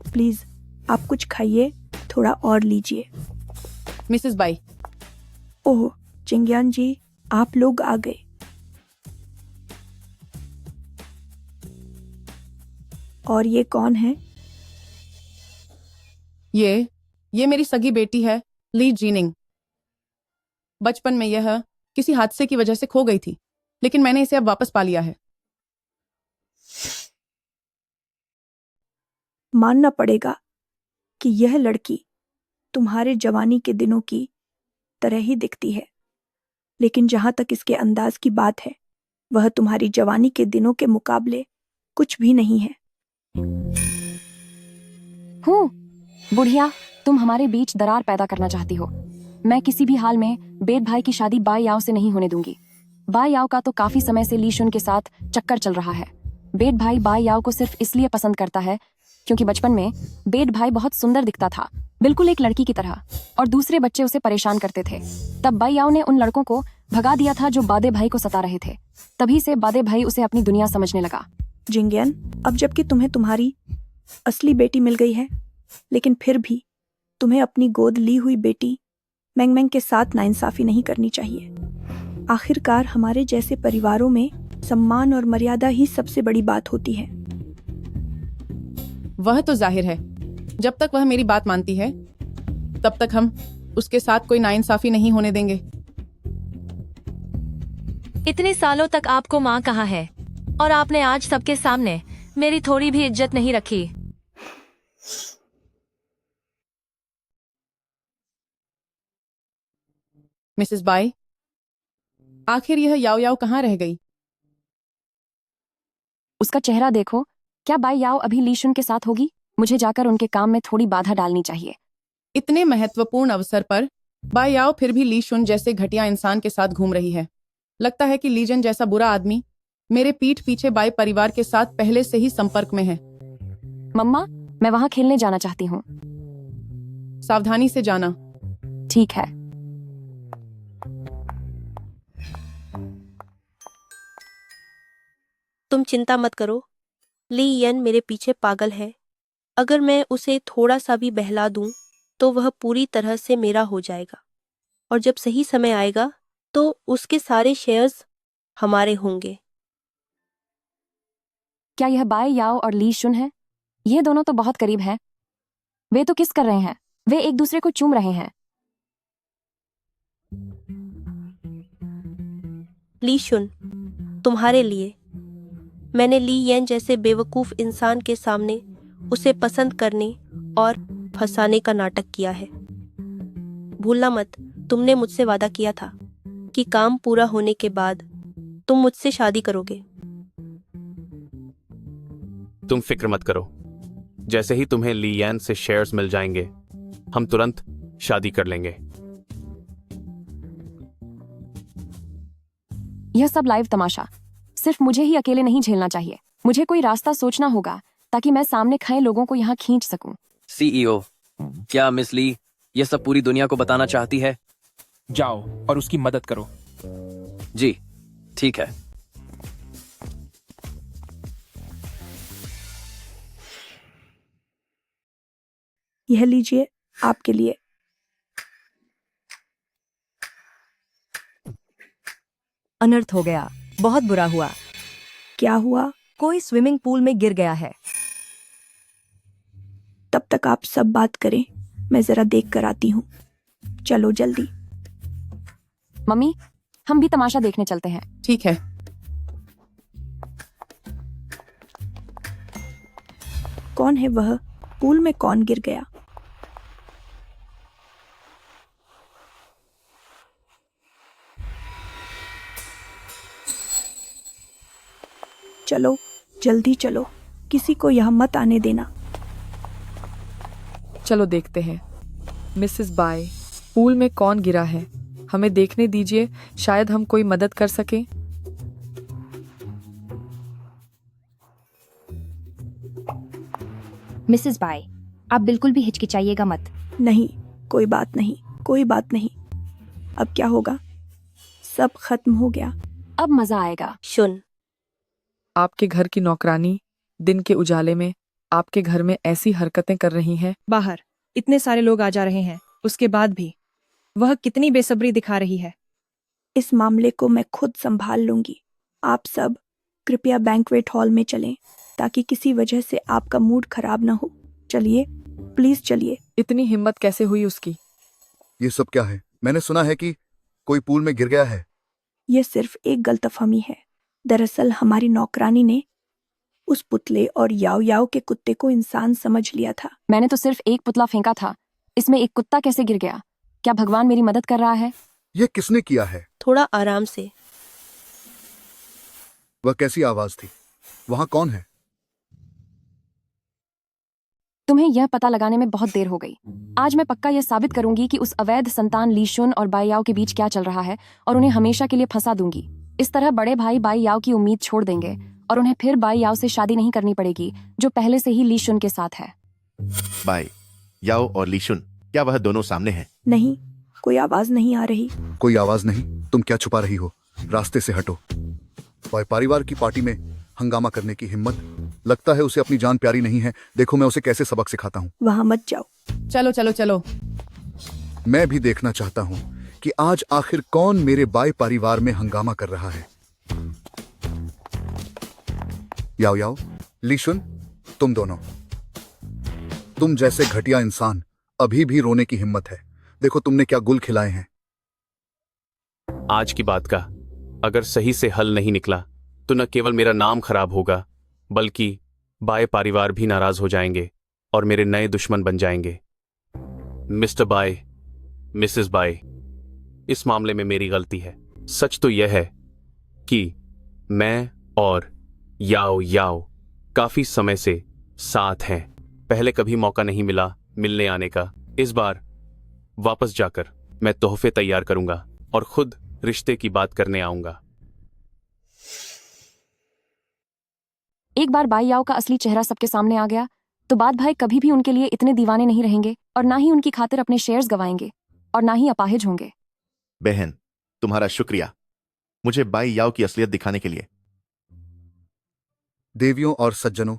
प्लीज आप कुछ खाइए, थोड़ा और लीजिए। Mrs by. ओह चिंग्यान जी, आप लोग आ गए। और ये कौन है? ये मेरी सगी बेटी है, ली जीनिंग। बचपन में यह किसी हादसे की वजह से खो गई थी, लेकिन मैंने इसे अब वापस पा लिया है। मानना पड़ेगा कि यह लड़की तुम्हारे जवानी के दिनों की तरह ही दिखती है, लेकिन जहां तक इसके अंदाज की बात है, वह तुम्हारी जवानी के दिनों के मुकाबले कुछ भी नहीं है। हूँ बुढ़िया, तुम हमारे बीच दरार पैदा करना चाहती हो। मैं किसी भी हाल में बेट भाई की शादी बाई याओ से नहीं होने दूंगी। बाई याओ का तो काफी समय से ली शुन के साथ चक्कर चल रहा है। बेट भाई बाई याओ को सिर्फ इसलिए पसंद करता है क्योंकि बचपन में बेट भाई बहुत सुंदर दिखता था, बिल्कुल एक लड़की की तरह, और दूसरे बच्चे उसे परेशान करते थे। तब बाई याओ ने उन लड़कों को भगा दिया था जो बादे भाई को सता रहे थे। तभी से बादे भाई उसे अपनी दुनिया समझने लगा। जिंगयान, अब जबकि तुम्हें तुम्हारी असली बेटी मिल गई है, लेकिन फिर भी तुम्हें अपनी गोद ली हुई बेटी मैंग मैंग के साथ नाइंसाफी नहीं करनी चाहिए। आखिरकार हमारे जैसे परिवारों में सम्मान और मर्यादा ही सबसे बड़ी बात होती है। वह तो जाहिर है, जब तक वह मेरी बात मानती है तब तक हम उसके साथ कोई नाइंसाफी नहीं होने देंगे। इतने सालों तक आपको माँ कहा है और आपने आज सबके सामने मेरी थोड़ी भी इज्जत नहीं रखी। मिसेस बाई, आखिर यह याओ याओ कहाँ रह गई? उसका चेहरा देखो। क्या बाई याओ अभी ली शुन के साथ होगी? मुझे जाकर उनके काम में थोड़ी बाधा डालनी चाहिए। इतने महत्वपूर्ण अवसर पर बाई याओ फिर भी ली शुन जैसे घटिया इंसान के साथ घूम रही है। लगता है कि लीजन जैसा बुरा आदमी मेरे पीठ पीछे बाई परिवार के साथ पहले से ही संपर्क में है। मम्मा, मैं वहां खेलने जाना चाहती हूँ। सावधानी से जाना। ठीक है। तुम चिंता मत करो, ली यन मेरे पीछे पागल है। अगर मैं उसे थोड़ा सा भी बहला दूं तो वह पूरी तरह से मेरा हो जाएगा, और जब सही समय आएगा तो उसके सारे शेयर्स हमारे होंगे। क्या यह बाई याओ और ली शुन है? ये दोनों तो बहुत करीब हैं। वे तो किस कर रहे हैं? वे एक दूसरे को चूम रहे हैं। ली शुन, तुम्हारे लिए मैंने ली येन जैसे बेवकूफ इंसान के सामने उसे पसंद करने और फंसाने का नाटक किया है। भूलना मत, तुमने मुझसे वादा किया था कि काम पूरा होने के बाद तुम मुझसे शादी करोगे। तुम फिक्र मत करो, जैसे ही तुम्हें ली यन से शेयर्स मिल जाएंगे हम तुरंत शादी कर लेंगे। यह सब लाइव तमाशा सिर्फ मुझे ही अकेले नहीं झेलना चाहिए। मुझे कोई रास्ता सोचना होगा ताकि मैं सामने खड़े लोगों को यहाँ खींच सकूं। सीईओ, क्या मिस ली यह सब पूरी दुनिया को बताना चाहती है? जाओ और उसकी मदद करो। जी ठीक है। यह लीजिए आपके लिए। अनर्थ हो गया, बहुत बुरा हुआ। क्या हुआ? कोई स्विमिंग पूल में गिर गया है। तब तक आप सब बात करें, मैं जरा देख कर आती हूँ। चलो जल्दी। मम्मी, हम भी तमाशा देखने चलते हैं। ठीक है। कौन है वह? पूल में कौन गिर गया? चलो जल्दी चलो, किसी को यहाँ मत आने देना। चलो देखते हैं। मिसेस बाय, पूल में कौन गिरा है? हमें देखने दीजिए, शायद हम कोई मदद कर सकें। मिसेस बाय, आप बिल्कुल भी हिचकिचाइएगा मत। नहीं, कोई बात नहीं, कोई बात नहीं। अब क्या होगा? सब खत्म हो गया। अब मजा आएगा। शुन, आपके घर की नौकरानी दिन के उजाले में आपके घर में ऐसी हरकतें कर रही हैं। बाहर इतने सारे लोग आ जा रहे हैं, उसके बाद भी वह कितनी बेसब्री दिखा रही है। इस मामले को मैं खुद संभाल लूंगी। आप सब कृपया बैंक्वेट हॉल में चलें ताकि किसी वजह से आपका मूड खराब ना हो। चलिए प्लीज चलिए। इतनी हिम्मत कैसे हुई उसकी? ये सब क्या है? मैंने सुना है कि कोई पूल में गिर गया है। ये सिर्फ एक गलतफहमी है। दरअसल हमारी नौकरानी ने उस पुतले और याओ याओ के कुत्ते को इंसान समझ लिया था। मैंने तो सिर्फ एक पुतला फेंका था, इसमें एक कुत्ता कैसे गिर गया? क्या भगवान मेरी मदद कर रहा है? ये किसने किया है? थोड़ा आराम से। वह कैसी आवाज थी? वहां कौन है? तुम्हें यह पता लगाने में बहुत देर हो गई। आज मैं पक्का यह साबित करूंगी कि उस अवैध संतान ली शुन और बाई याओ के बीच क्या चल रहा है और उन्हें हमेशा के लिए फंसा दूंगी। इस तरह बड़े भाई बाई याओ की उम्मीद छोड़ देंगे और उन्हें फिर बाई याओ से शादी नहीं करनी पड़ेगी जो पहले से ही ली शुन के साथ है। बाई याओ और लीशुन, क्या वह दोनों सामने हैं? नहीं, कोई आवाज नहीं आ रही। कोई आवाज नहीं? तुम क्या छुपा रही हो? रास्ते से हटो। बाई परिवार की पार्टी में हंगामा करने की हिम्मत? लगता है उसे अपनी जान प्यारी नहीं है। देखो मैं उसे कैसे सबक सिखाता हूँ। वहां मत जाओ। चलो चलो चलो। मैं भी देखना चाहता हूँ कि आज आखिर कौन मेरे बाई परिवार में हंगामा कर रहा है। याओ याओ, लीशुन, तुम दोनों, तुम जैसे घटिया इंसान अभी भी रोने की हिम्मत है। देखो तुमने क्या गुल खिलाए हैं। आज की बात का अगर सही से हल नहीं निकला तो न केवल मेरा नाम खराब होगा बल्कि बाय परिवार भी नाराज हो जाएंगे और मेरे नए दुश्मन बन जाएंगे। मिस्टर बाय, मिसेस बाय, इस मामले में मेरी गलती है। सच तो यह है कि मैं और याओ याओ काफी समय से साथ हैं। पहले कभी मौका नहीं मिला मिलने आने का। इस बार वापस जाकर मैं तोहफे तैयार करूंगा और खुद रिश्ते की बात करने आऊंगा। एक बार बाई याओ का असली चेहरा सबके सामने आ गया तो बाद भाई कभी भी उनके लिए इतने दीवाने नहीं रहेंगे और ना ही उनकी खातिर अपने शेयर्स गवाएंगे और ना ही अपाहिज होंगे। बहन, तुम्हारा शुक्रिया मुझे बाई याओ की असलियत दिखाने के लिए। देवियों और सज्जनों,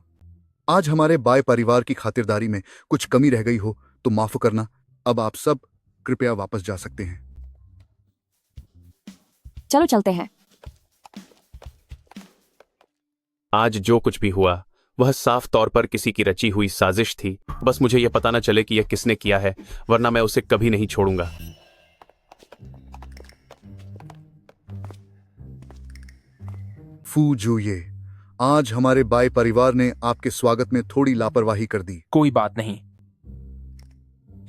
आज हमारे बाय परिवार की खातिरदारी में कुछ कमी रह गई हो तो माफ करना। अब आप सब कृपया वापस जा सकते हैं। चलो चलते हैं। आज जो कुछ भी हुआ वह साफ तौर पर किसी की रची हुई साजिश थी। बस मुझे यह पता न चले कि यह किसने किया है, वरना मैं उसे कभी नहीं छोड़ूंगा। फू जुये, आज हमारे बाय परिवार ने आपके स्वागत में थोड़ी लापरवाही कर दी। कोई बात नहीं।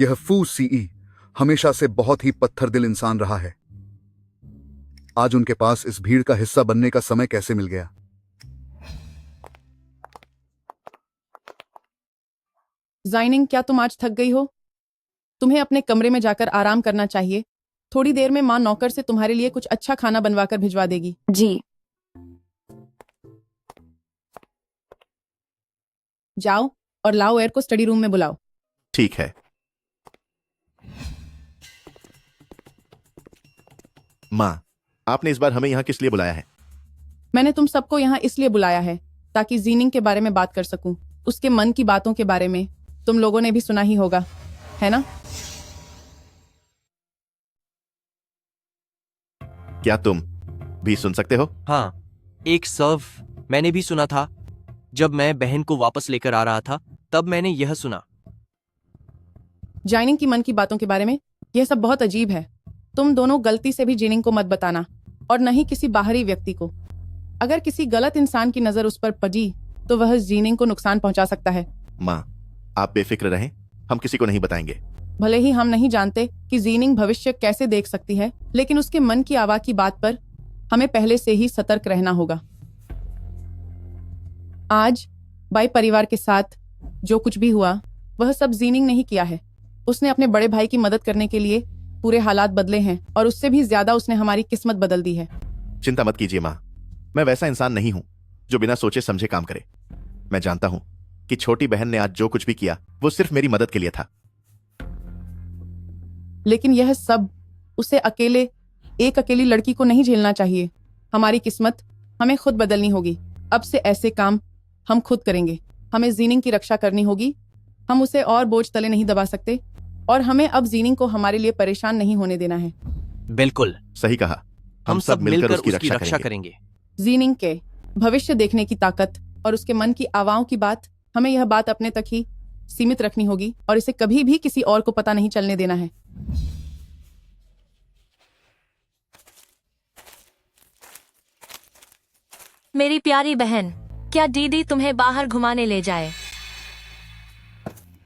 यह फू सीई हमेशा से बहुत ही पत्थरदिल इंसान रहा है। आज उनके पास इस भीड़ का हिस्सा बनने का समय कैसे मिल गया? जाइनिंग, क्या तुम आज थक गई हो? तुम्हें अपने कमरे में जाकर आराम करना चाहिए। थोड़ी देर में माँ नौकर से तुम्हारे लिए कुछ अच्छा खाना बनवाकर भिजवा देगी। जी। जाओ और लाओ एयर को स्टडी रूम में बुलाओ। ठीक है। माँ, आपने इस बार हमें यहाँ किस लिए बुलाया है? मैंने तुम सबको यहाँ इसलिए बुलाया है ताकि जीनिंग के बारे में बात कर सकूं। उसके मन की बातों के बारे में तुम लोगों ने भी सुना ही होगा, है ना? क्या तुम भी सुन सकते हो? हाँ, एक सर्व मैंने भी सुना था। जब मैं बहन को वापस लेकर आ रहा था तब मैंने यह सुना। जाइनिंग की मन की बातों के बारे में यह सब बहुत अजीब है। तुम दोनों गलती से भी जीनिंग को मत बताना और न ही किसी बाहरी व्यक्ति को। अगर किसी गलत इंसान की नजर उस पर पड़ी तो वह जीनिंग को नुकसान पहुंचा सकता है। माँ, आप बेफिक्र रहें, हम किसी को नहीं बताएंगे। भले ही हम नहीं जानते कि जीनिंग भविष्य कैसे देख सकती है, लेकिन उसके मन की आवाज की बात पर हमें पहले से ही सतर्क रहना होगा। आज बाई परिवार के साथ जो कुछ भी हुआ वह सब जीनिंग ने ही किया है। उसने अपने बड़े भाई की मदद करने के लिए पूरे हालात बदले हैं और उससे भी ज्यादा उसने हमारी किस्मत बदल दी है। चिंता मत कीजिए माँ, मैं वैसा इंसान नहीं हूं जो बिना सोचे समझे काम करे। मैं जानता हूं कि छोटी बहन ने आज जो कुछ भी किया वो सिर्फ मेरी मदद के लिए था। लेकिन यह सब उसे एक अकेली लड़की को नहीं झेलना चाहिए। हमारी किस्मत हमें खुद बदलनी होगी। अब से ऐसे काम हम खुद करेंगे। हमें जीनिंग की रक्षा करनी होगी। हम उसे और बोझ तले नहीं दबा सकते और हमें अब जीनिंग को हमारे लिए परेशान नहीं होने देना है। बिल्कुल सही कहा। हम सब मिलकर उसकी रक्षा करेंगे। जीनिंग के भविष्य देखने की ताकत और उसके मन की आवाओं की बात, हमें यह बात अपने तक ही सीमित रखनी होगी और इसे कभी भी किसी और को पता नहीं चलने देना है। मेरी प्यारी बहन, क्या दीदी तुम्हें बाहर घुमाने ले जाए?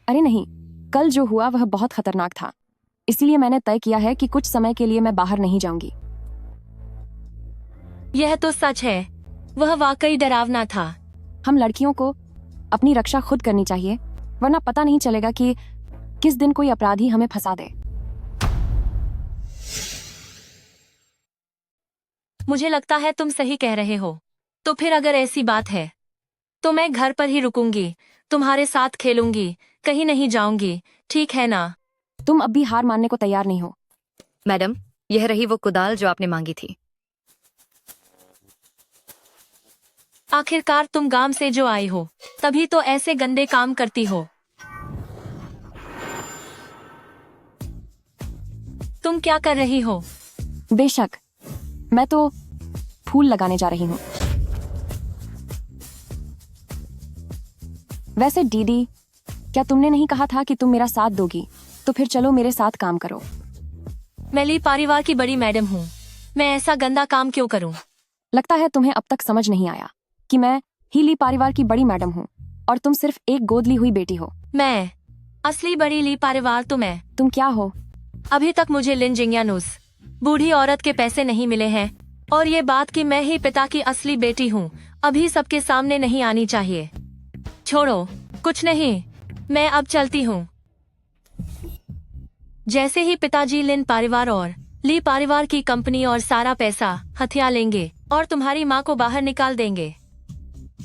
अरे नहीं, कल जो हुआ वह बहुत खतरनाक था, इसलिए मैंने तय किया है कि कुछ समय के लिए मैं बाहर नहीं जाऊंगी। यह तो सच है, वह वाकई डरावना था। हम लड़कियों को अपनी रक्षा खुद करनी चाहिए, वरना पता नहीं चलेगा कि किस दिन कोई अपराधी हमें फंसा दे। मुझे लगता है तुम सही कह रहे हो। तो फिर अगर ऐसी बात है तो मैं घर पर ही रुकूंगी, तुम्हारे साथ खेलूंगी, कहीं नहीं जाऊंगी, ठीक है ना? तुम अब भी हार मानने को तैयार नहीं हो। मैडम, यह रही वो कुदाल जो आपने मांगी थी। आखिरकार तुम गांव से जो आई हो, तभी तो ऐसे गंदे काम करती हो। तुम क्या कर रही हो? बेशक, मैं तो फूल लगाने जा रही हूँ। वैसे दीदी, क्या तुमने नहीं कहा था कि तुम मेरा साथ दोगी? तो फिर चलो मेरे साथ काम करो। मैं ली परिवार की बड़ी मैडम हूँ, मैं ऐसा गंदा काम क्यों करूँ? लगता है तुम्हें अब तक समझ नहीं आया कि मैं ही ली परिवार की बड़ी मैडम हूँ और तुम सिर्फ एक गोद ली हुई बेटी हो। मैं असली बड़ी ली परिवार तो मैं। तुम क्या हो? अभी तक मुझे लिन जिंगयानुस बूढ़ी औरत के पैसे नहीं मिले हैं और ये बात कि मैं ही पिता की असली बेटी हूँ अभी सबके सामने नहीं आनी चाहिए। छोड़ो, कुछ नहीं, मैं अब चलती हूँ। जैसे ही पिताजी लिन परिवार और ली परिवार की कंपनी और सारा पैसा हथिया लेंगे और तुम्हारी माँ को बाहर निकाल देंगे,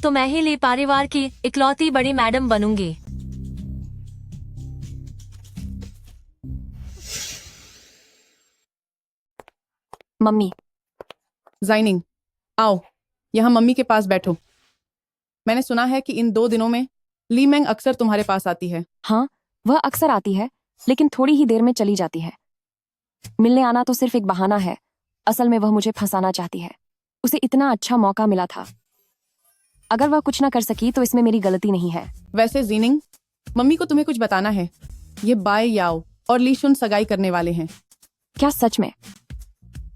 तो मैं ही ली परिवार की इकलौती बड़ी मैडम बनूंगी। मम्मी। जाइनिंग, आओ यहाँ मम्मी के पास बैठो। मैंने सुना है कि इन 2 दिनों में ली मैंग अक्सर तुम्हारे पास आती है। हाँ, वह अक्सर आती है, लेकिन थोड़ी ही देर में चली जाती है। मिलने आना तो सिर्फ एक बहाना है। असल में वह मुझे फंसाना चाहती है। उसे इतना अच्छा मौका मिला था। अगर वह कुछ ना कर सकी तो इसमें मेरी गलती नहीं है। वैसे जीनिंग, मम्मी को तुम्हें कुछ बताना है। ये बाय याओ और ली शुन सगाई करने वाले हैं। क्या सच में?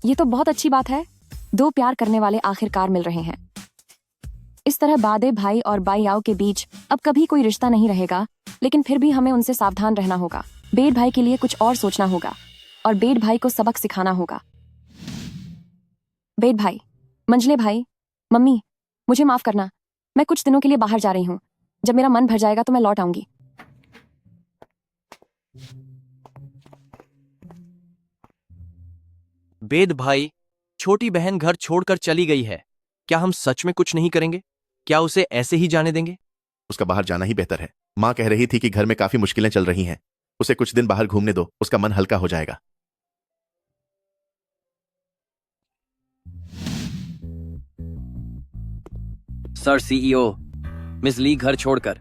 ये तो बहुत अच्छी बात है। 2 प्यार करने वाले आखिरकार मिल रहे हैं। इस तरह बादे भाई और बाई याओ के बीच अब कभी कोई रिश्ता नहीं रहेगा, लेकिन फिर भी हमें उनसे सावधान रहना होगा। बेड भाई के लिए कुछ और सोचना होगा और बेड भाई को सबक सिखाना होगा। बेड भाई, मंजले भाई, मम्मी, मुझे माफ करना। मैं कुछ दिनों के लिए बाहर जा रही हूँ। जब मेरा मन भर जाएगा तो मैं लौट आऊंगी। बेद भाई, छोटी बहन घर छोड़कर चली गई है। क्या हम सच में कुछ नहीं करेंगे? क्या उसे ऐसे ही जाने देंगे? उसका बाहर जाना ही बेहतर है। माँ कह रही थी कि घर में काफी मुश्किलें चल रही हैं। उसे कुछ दिन बाहर घूमने दो, उसका मन हल्का हो जाएगा। सर सीईओ, मिस ली घर छोड़कर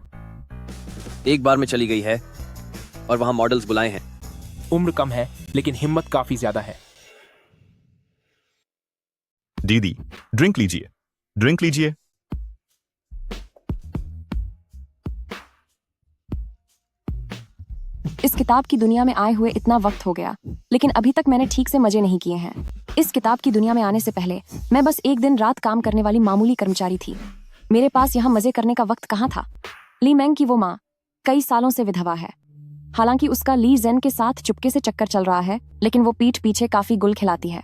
एक बार में चली गई है और वहां मॉडल्स बुलाए हैं। उम्र कम है लेकिन हिम्मत काफी ज्यादा है। दीदी, ड्रिंक लीजिए, ड्रिंक लीजिए। इस किताब की दुनिया में आए हुए इतना वक्त हो गया, लेकिन अभी तक मैंने ठीक से मजे नहीं किए हैं। इस किताब की दुनिया में आने से पहले मैं बस एक दिन रात काम करने वाली मामूली कर्मचारी थी। मेरे पास यहाँ मजे करने का वक्त कहाँ था। ली मैंग की वो माँ कई सालों से विधवा है। हालांकि उसका ली जेन के साथ चुपके से चक्कर चल रहा है, लेकिन वो पीठ पीछे काफी गुल खिलाती है।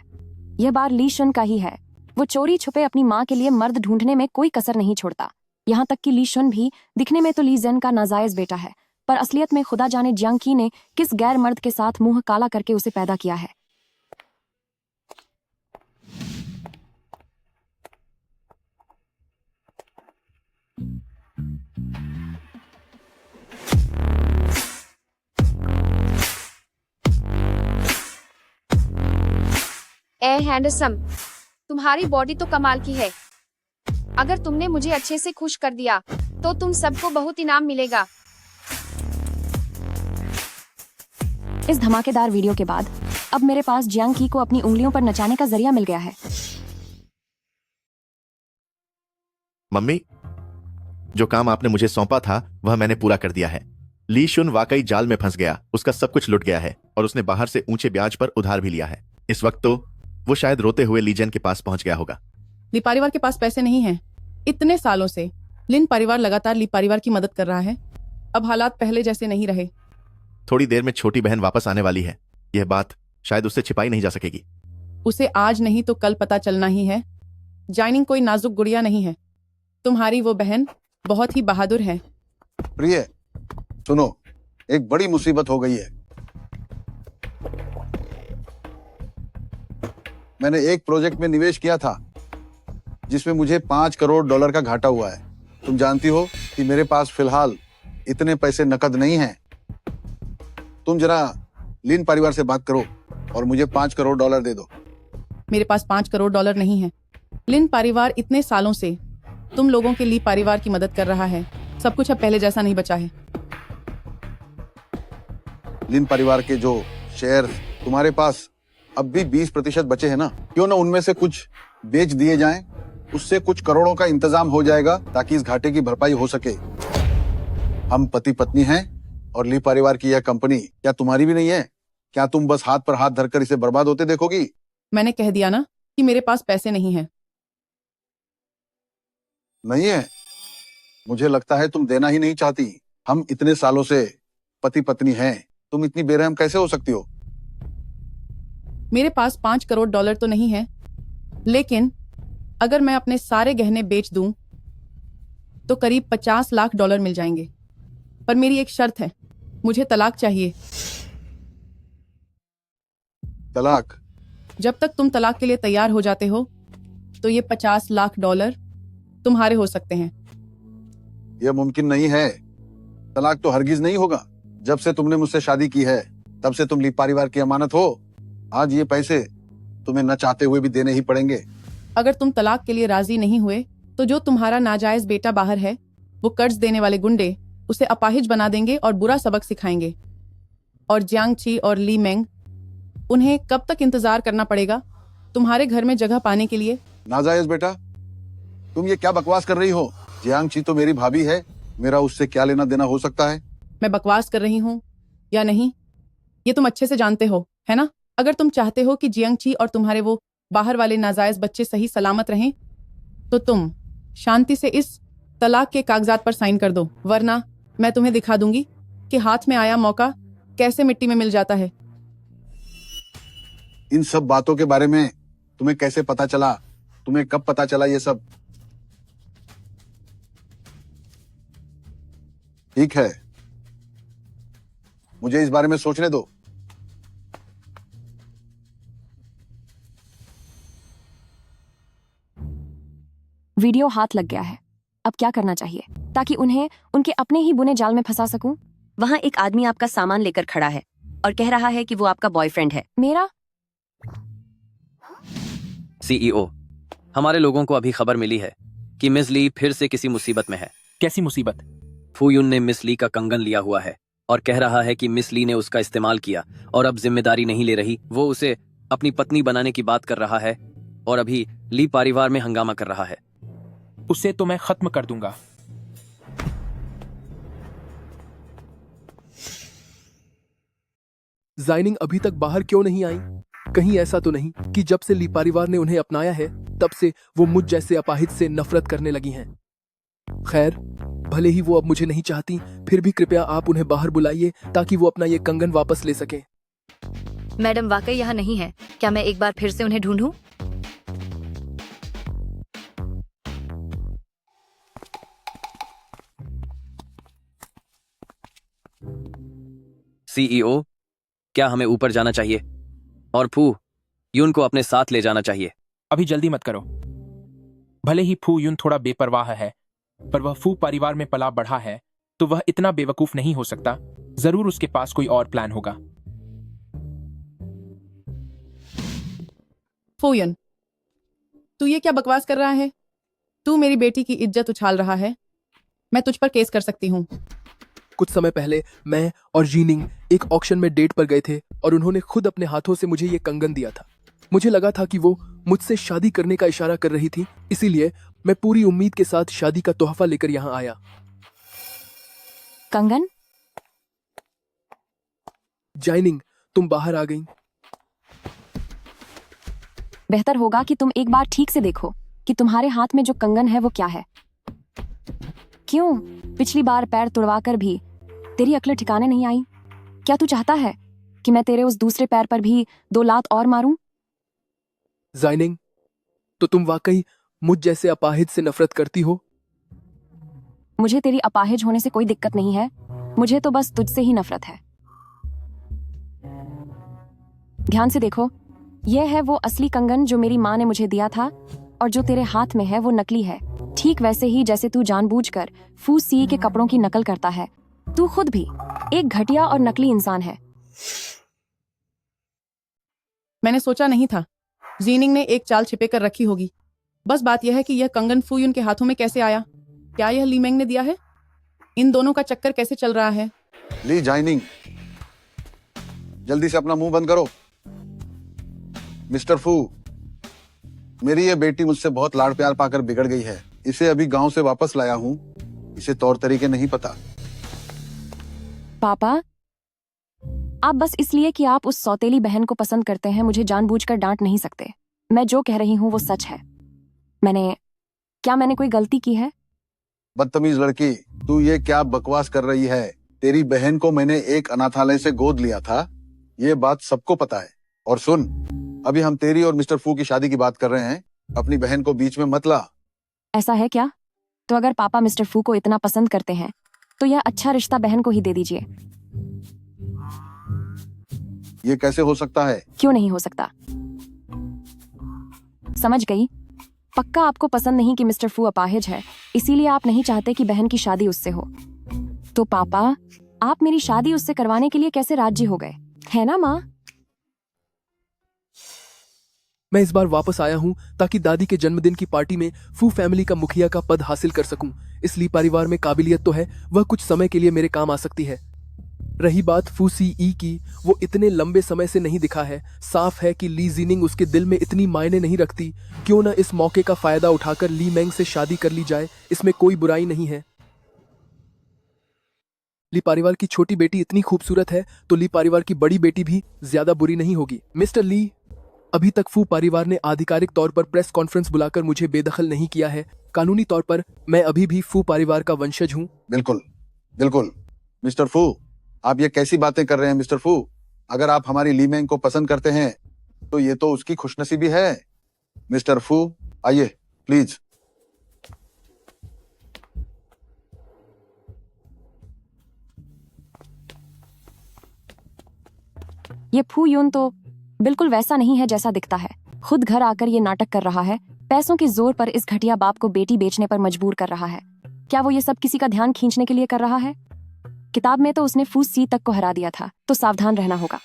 यह बार ली शुन का ही है। वो चोरी छुपे अपनी माँ के लिए मर्द ढूंढने में कोई कसर नहीं छोड़ता। यहाँ तक कि ली शुन भी दिखने में तो ली जेन का नाजायज बेटा है, पर असलियत में खुदा जाने जियांग की ने किस गैर मर्द के साथ मुंह काला करके उसे पैदा किया है। ए हैंडसम, तुम्हारी बॉडी तो कमाल की है। अगर तुमने मुझे अच्छे से खुश कर दिया तो तुम सबको बहुत इनाम मिलेगा। इस धमाकेदार वीडियो के बाद अब मेरे पास जियांग की को अपनी उंगलियों पर नचाने का जरिया मिल गया है। मम्मी, जो काम आपने मुझे सौंपा था वह मैंने पूरा कर दिया है। ली शुन वाकई जाल में फंस गया। उसका सब कुछ लुट गया है और उसने बाहर से ऊंचे ब्याज पर उधार भी लिया है। इस वक्त तो वो शायद रोते हुए लीजन के पास पहुंच गया होगा। ली परिवार के पास पैसे नहीं हैं। इतने सालों से लिन परिवार लगातार ली परिवार की मदद कर रहा है। अब हालात पहले जैसे नहीं रहे। थोड़ी देर में छोटी बहन वापस आने वाली है। यह बात शायद उससे छिपाई नहीं जा सकेगी। उसे आज नहीं तो कल पता चलना ही है। जाइनिंग कोई नाजुक गुड़िया नहीं है। तुम्हारी वो बहन बहुत ही बहादुर है। प्रिय, सुनो, एक बड़ी मुसीबत हो गई है। मैंने एक प्रोजेक्ट में निवेश किया था जिसमें मुझे $5 करोड़ का घाटा हुआ है। तुम जानती हो कि मेरे पास फिलहाल इतने पैसे नकद नहीं हैं। तुम जरा लिन परिवार से बात करो और मुझे $5 करोड़ दे दो। मेरे पास $5 करोड़ नहीं है। लिन परिवार इतने सालों से तुम लोगों के लिए परिवार की मदद कर रहा है। सब कुछ अब पहले जैसा नहीं बचा है। लिन परिवार के जो शेयर तुम्हारे पास अब भी 20% बचे हैं ना, क्यों ना उनमें से कुछ बेच दिए जाएं। उससे कुछ करोड़ों का इंतजाम हो जाएगा ताकि इस घाटे की भरपाई हो सके। हम पति पत्नी हैं और ली परिवार की यह कंपनी क्या तुम्हारी भी नहीं है? क्या तुम बस हाथ पर हाथ धरकर इसे बर्बाद होते देखोगी? मैंने कह दिया ना कि मेरे पास पैसे नहीं हैं। नहीं है? मुझे लगता है तुम देना ही नहीं चाहती। हम इतने सालों से पति पत्नी हैं, तुम इतनी बेरहम कैसे हो सकती हो? मेरे पास $5 करोड़ तो नहीं है, लेकिन अगर मैं अपने सारे गहने बेच दूं तो करीब $50 लाख मिल जाएंगे। पर मेरी एक शर्त है, मुझे तलाक चाहिए। तलाक? जब तक तुम तलाक के लिए तैयार हो जाते हो तो ये $50 लाख तुम्हारे हो सकते हैं। यह मुमकिन नहीं है। तलाक तो हरगिज नहीं होगा। जब से तुमने मुझसे शादी की है तब से तुम ली परिवार की अमानत हो। आज ये पैसे तुम्हें न चाहते हुए भी देने ही पड़ेंगे। अगर तुम तलाक के लिए राजी नहीं हुए तो जो तुम्हारा नाजायज बेटा बाहर है वो कर्ज देने वाले गुंडे उसे अपाहिज बना देंगे और बुरा सबक सिखाएंगे। और जियांग ची और ली मेंग, उन्हें कब तक इंतजार करना पड़ेगा तुम्हारे घर में जगह पाने के लिए? नाजायज बेटा, तुम ये क्या बकवास कर रही हो? जियांग ची तो मेरी भाभी है, मेरा उससे क्या लेना देना हो सकता है? मैं बकवास कर रही हूँ या नहीं ये तुम अच्छे से जानते हो, है ना? अगर तुम चाहते हो कि जियांग ची और तुम्हारे वो बाहर वाले नाजायज बच्चे सही सलामत रहें तो तुम शांति से इस तलाक के कागजात पर साइन कर दो, वरना मैं तुम्हें दिखा दूंगी कि हाथ में आया मौका कैसे मिट्टी में मिल जाता है। इन सब बातों के बारे में तुम्हें कैसे पता चला? तुम्हें कब पता चला ये सब? ठीक है, मुझे इस बारे में सोचने दो। वीडियो हाथ लग गया है। अब क्या करना चाहिए ताकि उन्हें उनके अपने ही बुने जाल में फंसा सकूं? वहाँ एक आदमी आपका सामान लेकर खड़ा है और कह रहा है कि वो आपका बॉयफ्रेंड है। मेरा? सीईओ, हमारे लोगों को अभी खबर मिली है कि मिस ली फिर से किसी मुसीबत में है। कैसी मुसीबत? फूयुन ने मिस ली का कंगन लिया हुआ है और कह रहा है कि मिस ली ने उसका इस्तेमाल किया और अब जिम्मेदारी नहीं ले रही। वो उसे अपनी पत्नी बनाने की बात कर रहा है और अभी ली परिवार में हंगामा कर रहा है। उसे तो मैं खत्म कर दूंगा। जाइनिंग अभी तक बाहर क्यों नहीं आई? कहीं ऐसा तो नहीं कि जब से ली परिवार ने उन्हें अपनाया है तब से वो मुझ जैसे अपाहिज से नफरत करने लगी हैं। खैर, भले ही वो अब मुझे नहीं चाहती, फिर भी कृपया आप उन्हें बाहर बुलाइए ताकि वो अपना ये कंगन वापस ले सकें। मैडम वाकई यहाँ नहीं है। क्या मैं एक बार फिर से उन्हें ढूंढूं? सीईओ, क्या हमें ऊपर जाना चाहिए और फू यून को अपने साथ ले जाना चाहिए? अभी जल्दी मत करो। भले ही फू यून थोड़ा बेपरवाह है, पर वह फू परिवार में पला बढ़ा है तो वह इतना बेवकूफ नहीं हो सकता। जरूर उसके पास कोई और प्लान होगा। फूयन, तू ये क्या बकवास कर रहा है? तू मेरी बेटी की इज्जत उछाल रहा है। मैं तुझ पर केस कर सकती हूँ। कुछ समय पहले मैं और जीनिंग एक ऑक्शन में डेट पर गए थे और उन्होंने खुद अपने हाथों से मुझे ये कंगन दिया था। मुझे लगा था कि वो मुझसे शादी करने का इशारा कर रही थी, इसीलिए मैं पूरी उम्मीद के साथ शादी का तोहफा लेकर यहाँ आया। कंगन? जाइनिंग, तुम बाहर आ गई। बेहतर होगा कि तुम एक बार ठीक से देखो कि तुम्हारे हाथ में जो कंगन है वो क्या है। क्यों? पिछली बार पैर तुड़वाकर भी तेरी अक्ल ठिकाने नहीं आई। क्या तू चाहता है कि मैं तेरे उस दूसरे पैर पर भी 2 लात और मारूं? जाइनिंग, तो तुम वाकई मुझ जैसे अपाहिज से नफरत करती हो? मुझे तेरी अपाहिज होने से कोई दिक्कत नहीं है, मुझे तो बस तुझसे ही नफरत है। ध्यान से देखो, यह है वो असली कंगन जो मेरी माँ ने मुझे दिया था और जो तेरे हाथ में है वो नकली है। ठीक वैसे ही जैसे तू जानबूझकर फू सी के कपड़ों की नकल करता है। तू खुद भी एक घटिया और नकली इंसान है। मैंने सोचा नहीं था जीनिंग ने एक चाल छिपे कर रखी होगी। बस बात यह है कि यह कंगन फूयुन के हाथों में कैसे आया? क्या यह ली मेंग ने दिया है? इन दोनों का चक्कर कैसे चल रहा है? ली जाइनिंग, जल्दी से अपना मुंह बंद करो। मिस्टर फू, मेरी ये बेटी मुझसे बहुत लाड़ प्यार पाकर बिगड़ गई है। इसे अभी गांव से वापस लाया हूं। इसे तौर तरीके नहीं पता। पापा, आप बस इसलिए कि आप उस सौतेली बहन को पसंद करते हैं मुझे जानबूझकर डांट नहीं सकते। मैं जो कह रही हूँ वो सच है। मैंने कोई गलती की है? बदतमीज लड़की, तू ये क्या बकवास कर रही है? तेरी बहन को मैंने एक अनाथालय से गोद लिया था, ये बात सबको पता है। और सुन, अभी हम तेरी और मिस्टर फू की शादी की बात कर रहे हैं, अपनी बहन को बीच में मत ला। ऐसा है क्या? तो अगर पापा मिस्टर फू को इतना पसंद करते हैं तो यह अच्छा रिश्ता बहन को ही दे दीजिए। ये कैसे हो सकता है? क्यों नहीं हो सकता? समझ गई। पक्का आपको पसंद नहीं कि मिस्टर फू अपाहिज है, इसीलिए आप नहीं चाहते कि बहन की शादी उससे हो। तो पापा, आप मेरी शादी उससे करवाने के लिए कैसे राजी हो गए, है ना माँ? मैं इस बार वापस आया हूँ ताकि दादी के जन्मदिन की पार्टी में फू फैमिली का मुखिया का पद हासिल कर सकूं। इसलिए परिवार में काबिलियत तो है, वह कुछ समय के लिए मेरे काम आ सकती है। रही बात फू सीई की, वो इतने लंबे समय से नहीं दिखा है। साफ है कि ली जीनिंग उसके दिल में इतनी मायने नहीं रखती। क्यों न इस मौके का फायदा उठाकर ली मेंग से शादी कर ली जाए, इसमें कोई बुराई नहीं है। ली परिवार की छोटी बेटी इतनी खूबसूरत है तो ली परिवार की बड़ी बेटी भी ज्यादा बुरी नहीं होगी। मिस्टर ली, अभी तक फू परिवार ने आधिकारिक तौर पर प्रेस कॉन्फ्रेंस बुलाकर मुझे बेदखल नहीं किया है। कानूनी तौर पर मैं अभी भी फू परिवार का वंशज हूँ। बिल्कुल बिल्कुल। मिस्टर फू, आप ये कैसी बातें कर रहे हैं? मिस्टर फू, अगर आप हमारी ली मेंग को पसंद करते हैं तो ये तो उसकी खुशनसीबी है। मिस्टर फू, आइए प्लीज। ये फू यून तो बिल्कुल वैसा नहीं है जैसा दिखता है। खुद घर आकर ये नाटक कर रहा है, पैसों के जोर पर इस घटिया बाप को बेटी बेचने पर मजबूर कर रहा है। क्या वो ये सब किसी का ध्यान खींचने के लिए कर रहा है? किताब में तो उसने फू सी तक को हरा दिया था, तो सावधान रहना होगा।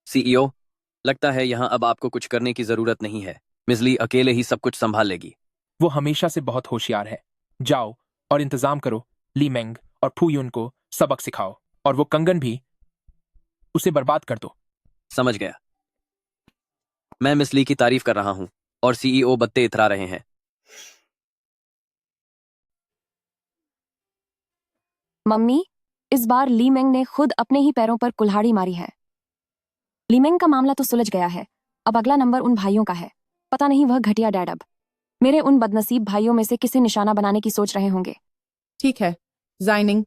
सीईओ, लगता है यहाँ अब आपको कुछ करने की जरूरत नहीं है। मिस ली अकेले ही सब कुछ संभाल लेगी। वो हमेशा से बहुत होशियार है। जाओ और इंतजाम करो, ली मेंग और फू यून को सबक सिखाओ, और वो कंगन भी, उसे बर्बाद कर दो। समझ गया। मैं मिस ली की तारीफ कर रहा हूँ और सीईओ बत्ते इतरा रहे हैं। मम्मी, इस बार ली मेंग ने खुद अपने ही पैरों पर कुल्हाड़ी मारी है। ली मेंग का मामला तो सुलझ गया है, अब अगला नंबर उन भाइयों का है। पता नहीं वह घटिया डैड अब मेरे उन बदनसीब भाइयों में से किसे निशाना बनाने की सोच रहे होंगे। ठीक है जाइनिंग,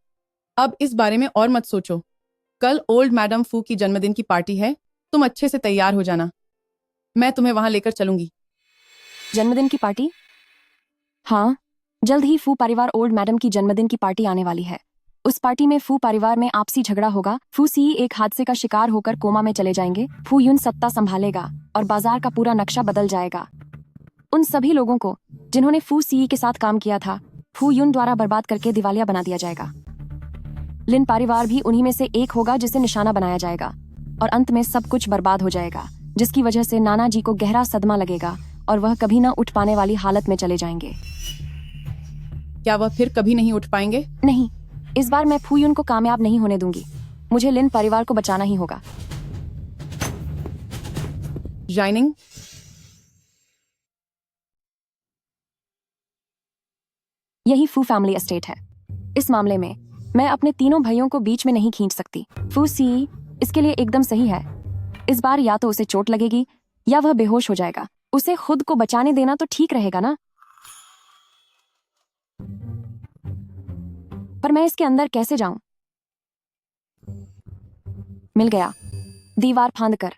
अब इस बारे में और मत सोचो। कल ओल्ड मैडम फू की जन्मदिन की पार्टी है, तुम अच्छे से तैयार हो जाना। मैं तुम्हें वहां लेकर चलूंगी। जन्मदिन की पार्टी? हाँ, जल्द ही फू परिवार ओल्ड मैडम की जन्मदिन की पार्टी आने वाली है। उस पार्टी में फू परिवार में आपसी झगड़ा होगा। फू सी एक हादसे का शिकार होकर कोमा में चले जाएंगे। फू यून सत्ता संभालेगा और बाजार का पूरा नक्शा बदल जाएगा। उन सभी लोगों को जिन्होंने फू सी के साथ काम किया था, फू यून द्वारा बर्बाद करके दिवालिया बना दिया जाएगा। लिन परिवार भी उन्हीं में से एक होगा जिसे निशाना बनाया जाएगा, और अंत में सब कुछ बर्बाद हो जाएगा, जिसकी वजह से नाना जी को गहरा सदमा लगेगा और वह कभी न उठ पाने वाली हालत में चले जाएंगे। क्या वह फिर कभी नहीं उठ पाएंगे? नहीं, इस बार मैं फू यून को कामयाब नहीं होने दूंगी। मुझे लिन परिवार को बचाना ही होगा। जाइनिंग, यही फू फैमिली एस्टेट है। इस मामले में मैं अपने तीनों भाइयों को बीच में नहीं खींच सकती। फू सी इसके लिए एकदम सही है। इस बार या तो उसे चोट लगेगी या वह बेहोश हो जाएगा। उसे खुद को बचाने देना तो ठीक रहेगा ना? पर मैं इसके अंदर कैसे जाऊं? मिल गया, दीवार फांद कर।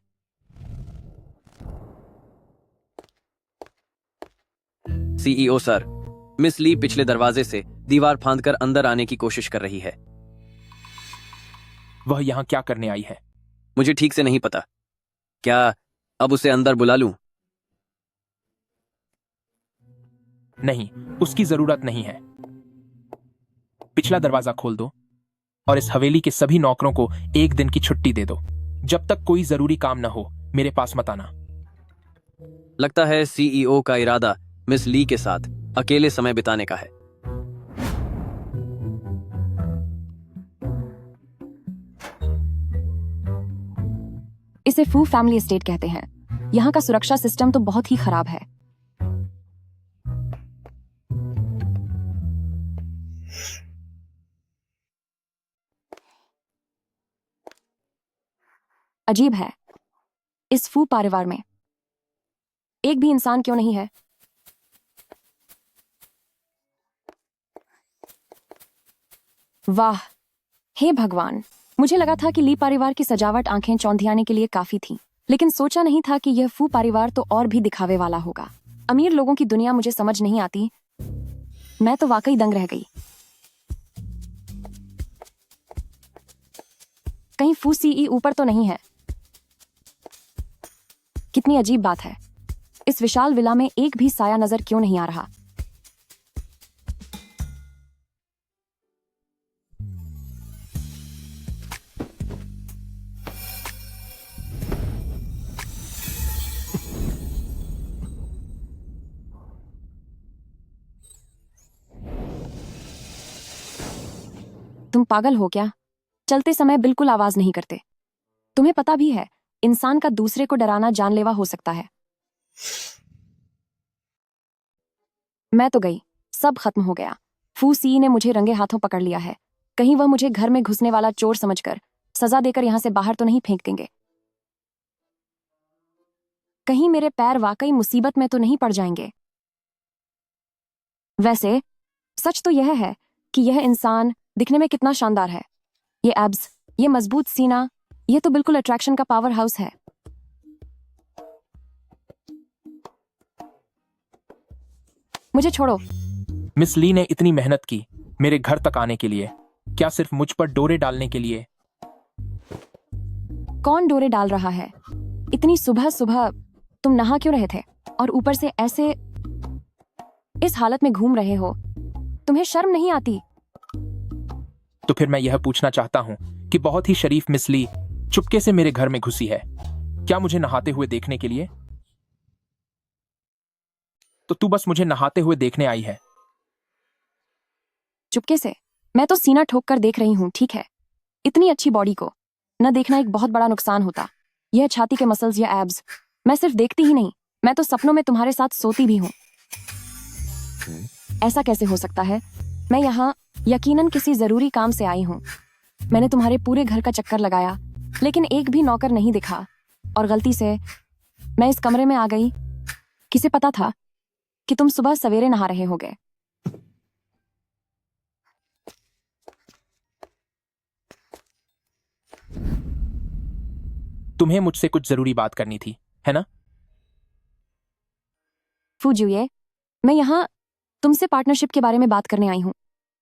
सीईओ सर, मिस ली पिछले दरवाजे से दीवार फांदकर अंदर आने की कोशिश कर रही है। वह यहाँ क्या करने आई है? मुझे ठीक से नहीं पता। क्या अब उसे अंदर बुला लूं? नहीं, उसकी जरूरत नहीं है। पिछला दरवाजा खोल दो और इस हवेली के सभी नौकरों को एक दिन की छुट्टी दे दो। जब तक कोई जरूरी काम न हो मेरे पास मत आना। लगता है सीईओ का इरादा मिस ली के साथ अकेले समय बिताने का है। इसे फू फैमिली एस्टेट कहते हैं। यहाँ का सुरक्षा सिस्टम तो बहुत ही खराब है। अजीब है, इस फू परिवार में एक भी इंसान क्यों नहीं है? वाह, हे भगवान, मुझे लगा था कि ली परिवार की सजावट आंखें चौंधियाने के लिए काफी थी, लेकिन सोचा नहीं था कि यह फू परिवार तो और भी दिखावे वाला होगा। अमीर लोगों की दुनिया मुझे समझ नहीं आती। मैं तो वाकई दंग रह गई। कहीं फू सीई ऊपर तो नहीं है? कितनी अजीब बात है, इस विशाल विला में एक भी साया नजर क्यों नहीं आ रहा? तुम पागल हो क्या? चलते समय बिल्कुल आवाज नहीं करते। तुम्हें पता भी है इंसान का दूसरे को डराना जानलेवा हो सकता है। मैं तो गई, सब खत्म हो गया। फू सी ने मुझे रंगे हाथों पकड़ लिया है। कहीं वह मुझे घर में घुसने वाला चोर समझकर सजा देकर यहां से बाहर तो नहीं फेंक देंगे? कहीं मेरे पैर वाकई मुसीबत में तो नहीं पड़ जाएंगे? वैसे सच तो यह है कि यह इंसान दिखने में कितना शानदार है। ये एब्स, ये मजबूत सीना, ये तो बिल्कुल अट्रैक्शन का पावर हाउस है। मुझे छोड़ो। मिस ली ने इतनी मेहनत की मेरे घर तक आने के लिए, क्या सिर्फ मुझ पर डोरे डालने के लिए? कौन डोरे डाल रहा है? इतनी सुबह सुबह तुम नहा क्यों रहे थे? और ऊपर से ऐसे इस हालत में घूम रहे हो, तुम्हें शर्म नहीं आती? तो फिर मैं यह पूछना चाहता हूँ कि बहुत ही शरीफ मिस ली चुपके से मेरे घर में घुसी है, क्या मुझे नहाते हुए देखने के लिए? तो तू बस मुझे नहाते हुए देखने आई है? चुपके से? मैं तो सीना ठोक कर देख रही हूँ, ठीक है? इतनी अच्छी बॉडी को न देखना एक बहुत बड़ा नुकसान होता। यह छाती के मसल्स या एब्स, मैं सिर्फ देखती ही नहीं, मैं तो सपनों में तुम्हारे साथ सोती भी हूँ। ऐसा कैसे हो सकता है? मैं यहाँ यकीनन किसी जरूरी काम से आई हूँ। मैंने तुम्हारे पूरे घर का चक्कर लगाया, लेकिन एक भी नौकर नहीं दिखा, और गलती से मैं इस कमरे में आ गई। किसे पता था कि तुम सुबह सवेरे नहा रहे होगे? तुम्हें मुझसे कुछ जरूरी बात करनी थी, है ना? फूजुए, मैं यहाँ तुमसे पार्टनरशिप के बारे में बात करने आई हूँ।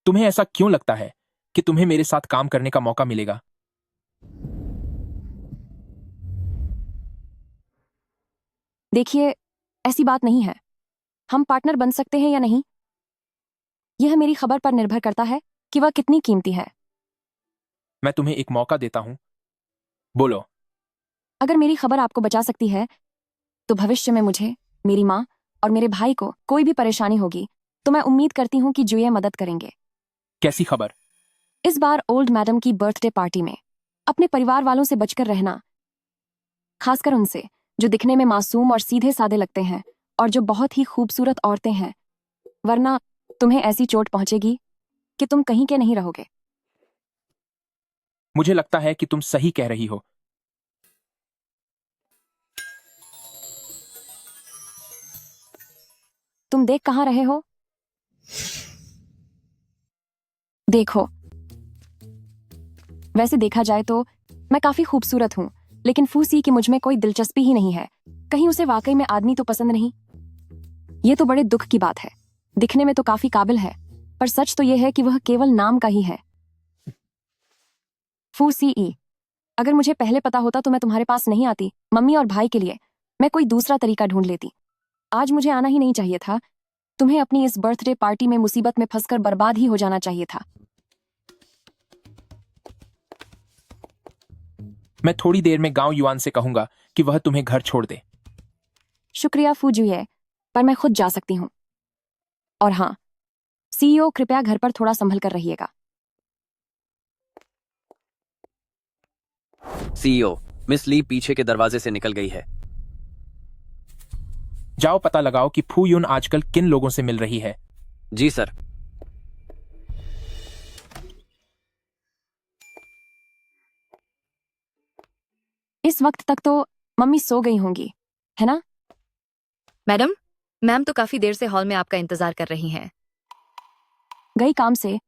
तुम्हें ऐसा क्यों लगता है कि तुम्हें मेरे साथ काम करने का मौका मिलेगा? देखिए, ऐसी बात नहीं है। हम पार्टनर बन सकते हैं या नहीं, यह मेरी खबर पर निर्भर करता है कि वह कितनी कीमती है। मैं तुम्हें एक मौका देता हूं, बोलो। अगर मेरी खबर आपको बचा सकती है तो भविष्य में मुझे, मेरी माँ और मेरे भाई को कोई भी परेशानी होगी तो मैं उम्मीद करती हूँ कि जुए मदद करेंगे। कैसी खबर? इस बार ओल्ड मैडम की बर्थडे पार्टी में अपने परिवार वालों से बचकर रहना, खासकर उनसे जो दिखने में मासूम और सीधे साधे लगते हैं और जो बहुत ही खूबसूरत औरतें हैं, वरना तुम्हें ऐसी चोट पहुंचेगी कि तुम कहीं के नहीं रहोगे। मुझे लगता है कि तुम सही कह रही हो। तुम देख कहाँ रहे हो? देखो, वैसे देखा जाए तो मैं काफी खूबसूरत हूँ, लेकिन फूसी की मुझ में कोई दिलचस्पी ही नहीं है। कहीं उसे वाकई में आदमी तो पसंद नहीं? ये तो बड़े दुख की बात है। दिखने में तो काफी काबिल है, पर सच तो यह है कि वह केवल नाम का ही है। फूसी, अगर मुझे पहले पता होता तो मैं तुम्हारे पास नहीं आती। मम्मी और भाई के लिए मैं कोई दूसरा तरीका ढूंढ लेती। आज मुझे आना ही नहीं चाहिए था। तुम्हें अपनी इस बर्थडे पार्टी में मुसीबत में फंसकर बर्बाद ही हो जाना चाहिए था। मैं थोड़ी देर में गांव युवान से कहूंगा कि वह तुम्हें घर छोड़ दे। शुक्रिया फूजुए, पर मैं खुद जा सकती हूँ। और हाँ, सीईओ, कृपया घर पर थोड़ा संभल कर रहिएगा। सीईओ, मिस ली पीछे के दरवाजे से निकल गई है। जाओ पता लगाओ कि फू युन आजकल किन लोगों से मिल रही है। जी सर। इस वक्त तक तो मम्मी सो गई होंगी, है ना? मैडम, मैम तो काफी देर से हॉल में आपका इंतजार कर रही हैं। गई काम से?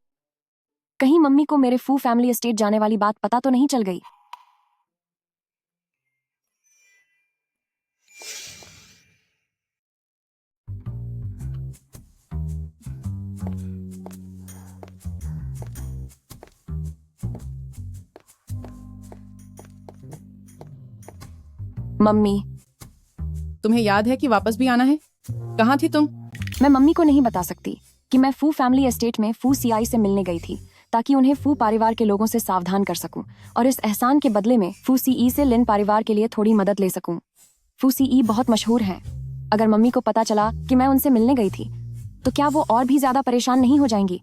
कहीं मम्मी को मेरे फू फैमिली एस्टेट जाने वाली बात पता तो नहीं चल गई? मम्मी, तुम्हें याद है कि वापस भी आना है? कहाँ थी तुम? मैं मम्मी को नहीं बता सकती कि मैं फू फैमिली एस्टेट में फू सीआई से मिलने गई थी ताकि उन्हें फू परिवार के लोगों से सावधान कर सकूं और इस एहसान के बदले में फू सीई से लिन परिवार के लिए थोड़ी मदद ले सकूं। फू सीई बहुत मशहूर हैं। अगर मम्मी को पता चला कि मैं उनसे मिलने गई थी तो क्या वो और भी ज्यादा परेशान नहीं हो जाएंगी?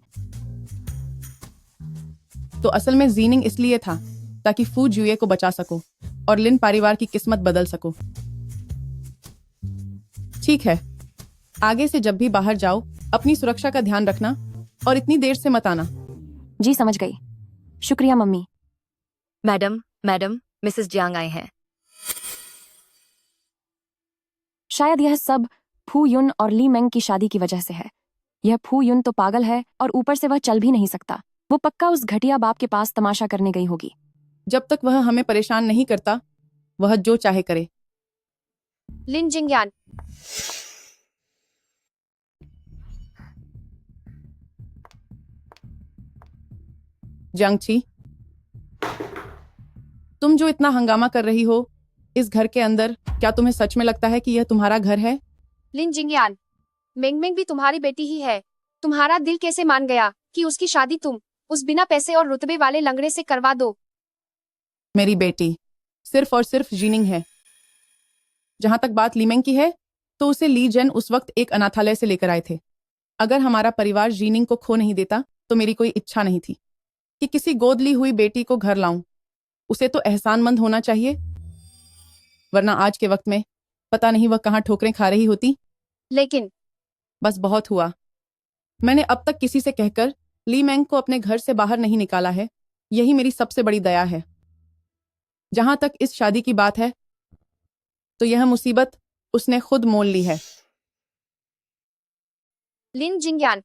तो असल में जीनिंग इसलिए था ताकि फू जुए को बचा सको और लिन परिवार की किस्मत बदल सको। ठीक है, आगे से जब भी बाहर जाओ अपनी सुरक्षा का ध्यान रखना और इतनी देर से मत आना। जी समझ गई। शुक्रिया मम्मी। मैडम, मिसेस जियांग आए हैं। शायद यह सब फू युन और ली मेंग की शादी की वजह से है। यह फू युन तो पागल है और ऊपर से वह चल भी नहीं सकता। वो पक्का उस घटिया बाप के पास तमाशा करने गई होगी। जब तक वह हमें परेशान नहीं करता वह जो चाहे करे। लिन जिंगयान, जियांगची, तुम जो इतना हंगामा कर रही हो इस घर के अंदर, क्या तुम्हें सच में लगता है कि यह तुम्हारा घर है? लिन जिंगयान, मेंगमेंग भी तुम्हारी बेटी ही है। तुम्हारा दिल कैसे मान गया कि उसकी शादी तुम उस बिना पैसे और रुतबे वाले लंगड़े से करवा दो? मेरी बेटी सिर्फ और सिर्फ जीनिंग है। जहां तक बात लीमेंग की है तो उसे ली जेन उस वक्त एक अनाथालय से लेकर आए थे। अगर हमारा परिवार जीनिंग को खो नहीं देता तो मेरी कोई इच्छा नहीं थी कि किसी गोद ली हुई बेटी को घर लाऊं। उसे तो एहसानमंद होना चाहिए, वरना आज के वक्त में पता नहीं वह कहां ठोकरें खा रही होती। लेकिन बस बहुत हुआ। मैंने अब तक किसी से कहकर ली मेंग को अपने घर से बाहर नहीं निकाला है। यही मेरी सबसे बड़ी दया है। जहां तक इस शादी की बात है तो यह मुसीबत उसने खुद मोल ली है। लिन जिंगयान,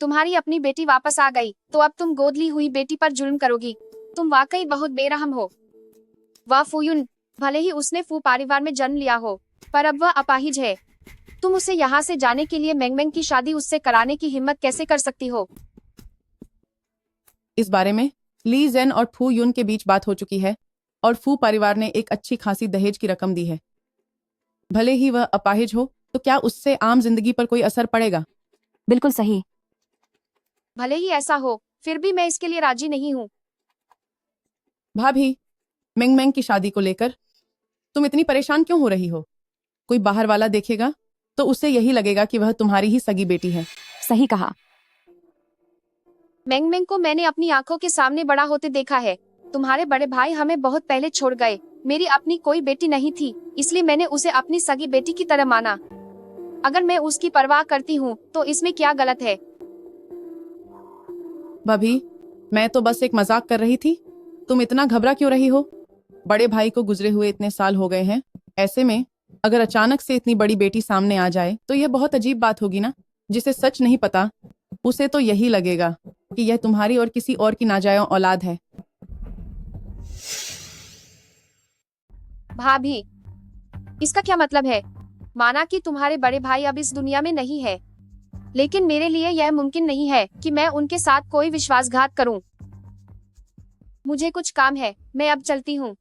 तुम्हारी अपनी बेटी वापस आ गई तो अब तुम गोद ली हुई बेटी पर जुल्म करोगी। तुम वाकई बहुत बेरहम हो। वाह फूयुन, भले ही उसने फू परिवार में जन्म लिया हो पर अब वह अपाहिज है। तुम उसे यहाँ से जाने के लिए मेंगमेंग की शादी उससे कराने की हिम्मत कैसे कर सकती हो? इस बारे में ली जेन और फू युन के बीच बात हो चुकी है और फू परिवार ने एक अच्छी खासी दहेज की रकम दी है। भले ही वह अपाहिज हो तो क्या उससे आम जिंदगी पर कोई असर पड़ेगा? बिल्कुल सही। भले ही ऐसा हो फिर भी मैं इसके लिए राजी नहीं हूँ। भाभी, मेंगमेंग की शादी को लेकर तुम इतनी परेशान क्यों हो रही हो? कोई बाहर वाला देखेगा तो उसे यही लगेगा कि वह तुम्हारी ही सगी बेटी है। सही कहा। मेंगमेंग को मैंने अपनी आंखों के सामने बड़ा होते देखा है। तुम्हारे बड़े भाई हमें बहुत पहले छोड़ गए। मेरी अपनी कोई बेटी नहीं थी, इसलिए मैंने उसे अपनी सगी बेटी की तरह माना। अगर मैं उसकी परवाह करती हूँ तो इसमें क्या गलत है? भाभी, मैं तो बस एक मजाक कर रही थी। तुम इतना घबरा क्यों रही हो? बड़े भाई को गुजरे हुए इतने साल हो गए हैं। ऐसे में अगर अचानक से इतनी बड़ी बेटी सामने आ जाए तो यह बहुत अजीब बात होगी ना। जिसे सच नहीं पता उसे तो यही लगेगा कि यह तुम्हारी और किसी और की नाजायज औलाद है। भाभी, इसका क्या मतलब है? माना कि तुम्हारे बड़े भाई अब इस दुनिया में नहीं है, लेकिन मेरे लिए यह मुमकिन नहीं है कि मैं उनके साथ कोई विश्वासघात करूं। मुझे कुछ काम है, मैं अब चलती हूँ।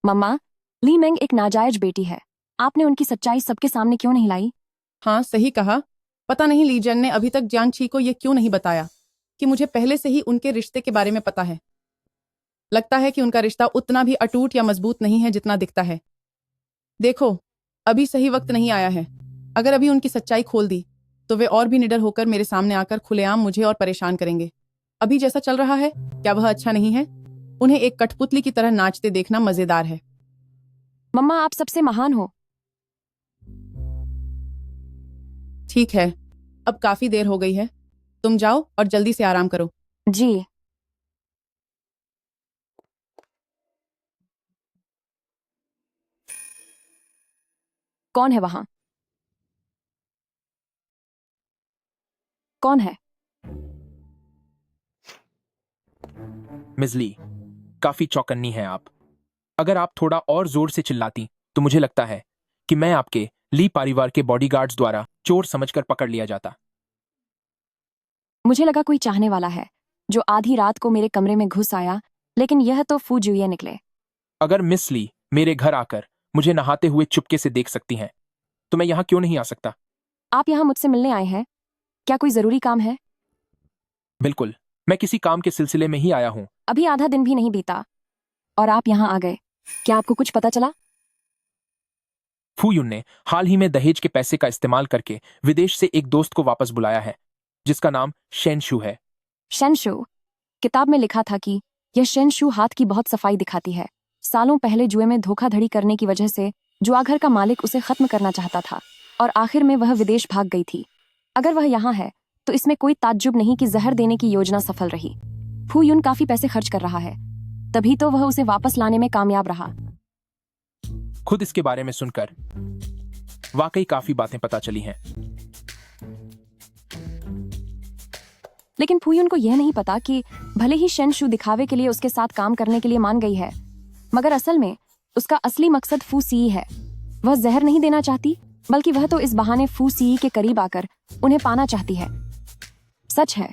मम्मा, ली मेंग एक नाजायज बेटी है। आपने उनकी सच्चाई सबके सामने क्यों नहीं लाई? हाँ, सही कहा। पता नहीं ली जेन ने अभी तक जियांगची को यह क्यों नहीं बताया कि मुझे पहले से ही उनके रिश्ते के बारे में पता है। लगता है कि उनका रिश्ता उतना भी अटूट या मजबूत नहीं है जितना दिखता है। देखो, अभी सही वक्त नहीं आया है। अगर अभी उनकी सच्चाई खोल दी तो वे और भी निडर होकर मेरे सामने आकर खुलेआम मुझे और परेशान करेंगे। अभी जैसा चल रहा है क्या वह अच्छा नहीं है? उन्हें एक कठपुतली की तरह नाचते देखना मजेदार है। मम्मा, आप सबसे महान हो। ठीक है, अब काफी देर हो गई है। तुम जाओ और जल्दी से आराम करो। जी। कौन है वहां? कौन है? मिजली, काफी चौकन्नी है आप। अगर आप थोड़ा और जोर से चिल्लाती तो मुझे लगता है कि मैं आपके ली परिवार के बॉडीगार्ड्स द्वारा चोर समझकर पकड़ लिया जाता। मुझे लगा कोई चाहने वाला है जो आधी रात को मेरे कमरे में घुस आया लेकिन यह तो फू जुए निकले। अगर मिस ली मेरे घर आकर मुझे नहाते हुए चुपके से देख सकती हैं तो मैं यहाँ क्यों नहीं आ सकता? आप यहाँ मुझसे मिलने आए हैं? क्या कोई जरूरी काम है? बिल्कुल, मैं किसी काम के सिलसिले में ही आया हूँ। अभी आधा दिन भी नहीं बीता और आप यहाँ आ गए। क्या आपको कुछ पता चला? फूयुन ने हाल ही में दहेज के पैसे का इस्तेमाल करके विदेश से एक दोस्त को वापस बुलाया है जिसका नाम शेनशु है। शेनशु? किताब में लिखा था कि यह शेनशु हाथ की बहुत सफाई दिखाती है। सालों पहले जुए में धोखाधड़ी करने की वजह से जुआघर का मालिक उसे खत्म करना चाहता था और आखिर में वह विदेश भाग गई थी। अगर वह यहाँ है तो इसमें कोई ताज्जुब नहीं कि जहर देने की योजना सफल रही। फूयुन काफी पैसे खर्च कर रहा है, तभी तो वह उसे वापस लाने में कामयाब रहा। खुद इसके बारे में सुनकर वाकई काफी बातें पता चली हैं। लेकिन फूयुन को यह नहीं पता कि भले ही शेनशु दिखावे के लिए उसके साथ काम करने के लिए मान गई है, मगर असल में उसका असली मकसद फू सी है। वह जहर नहीं देना चाहती, बल्कि वह तो इस बहाने फू सी के करीब आकर उन्हें पाना चाहती है। सच है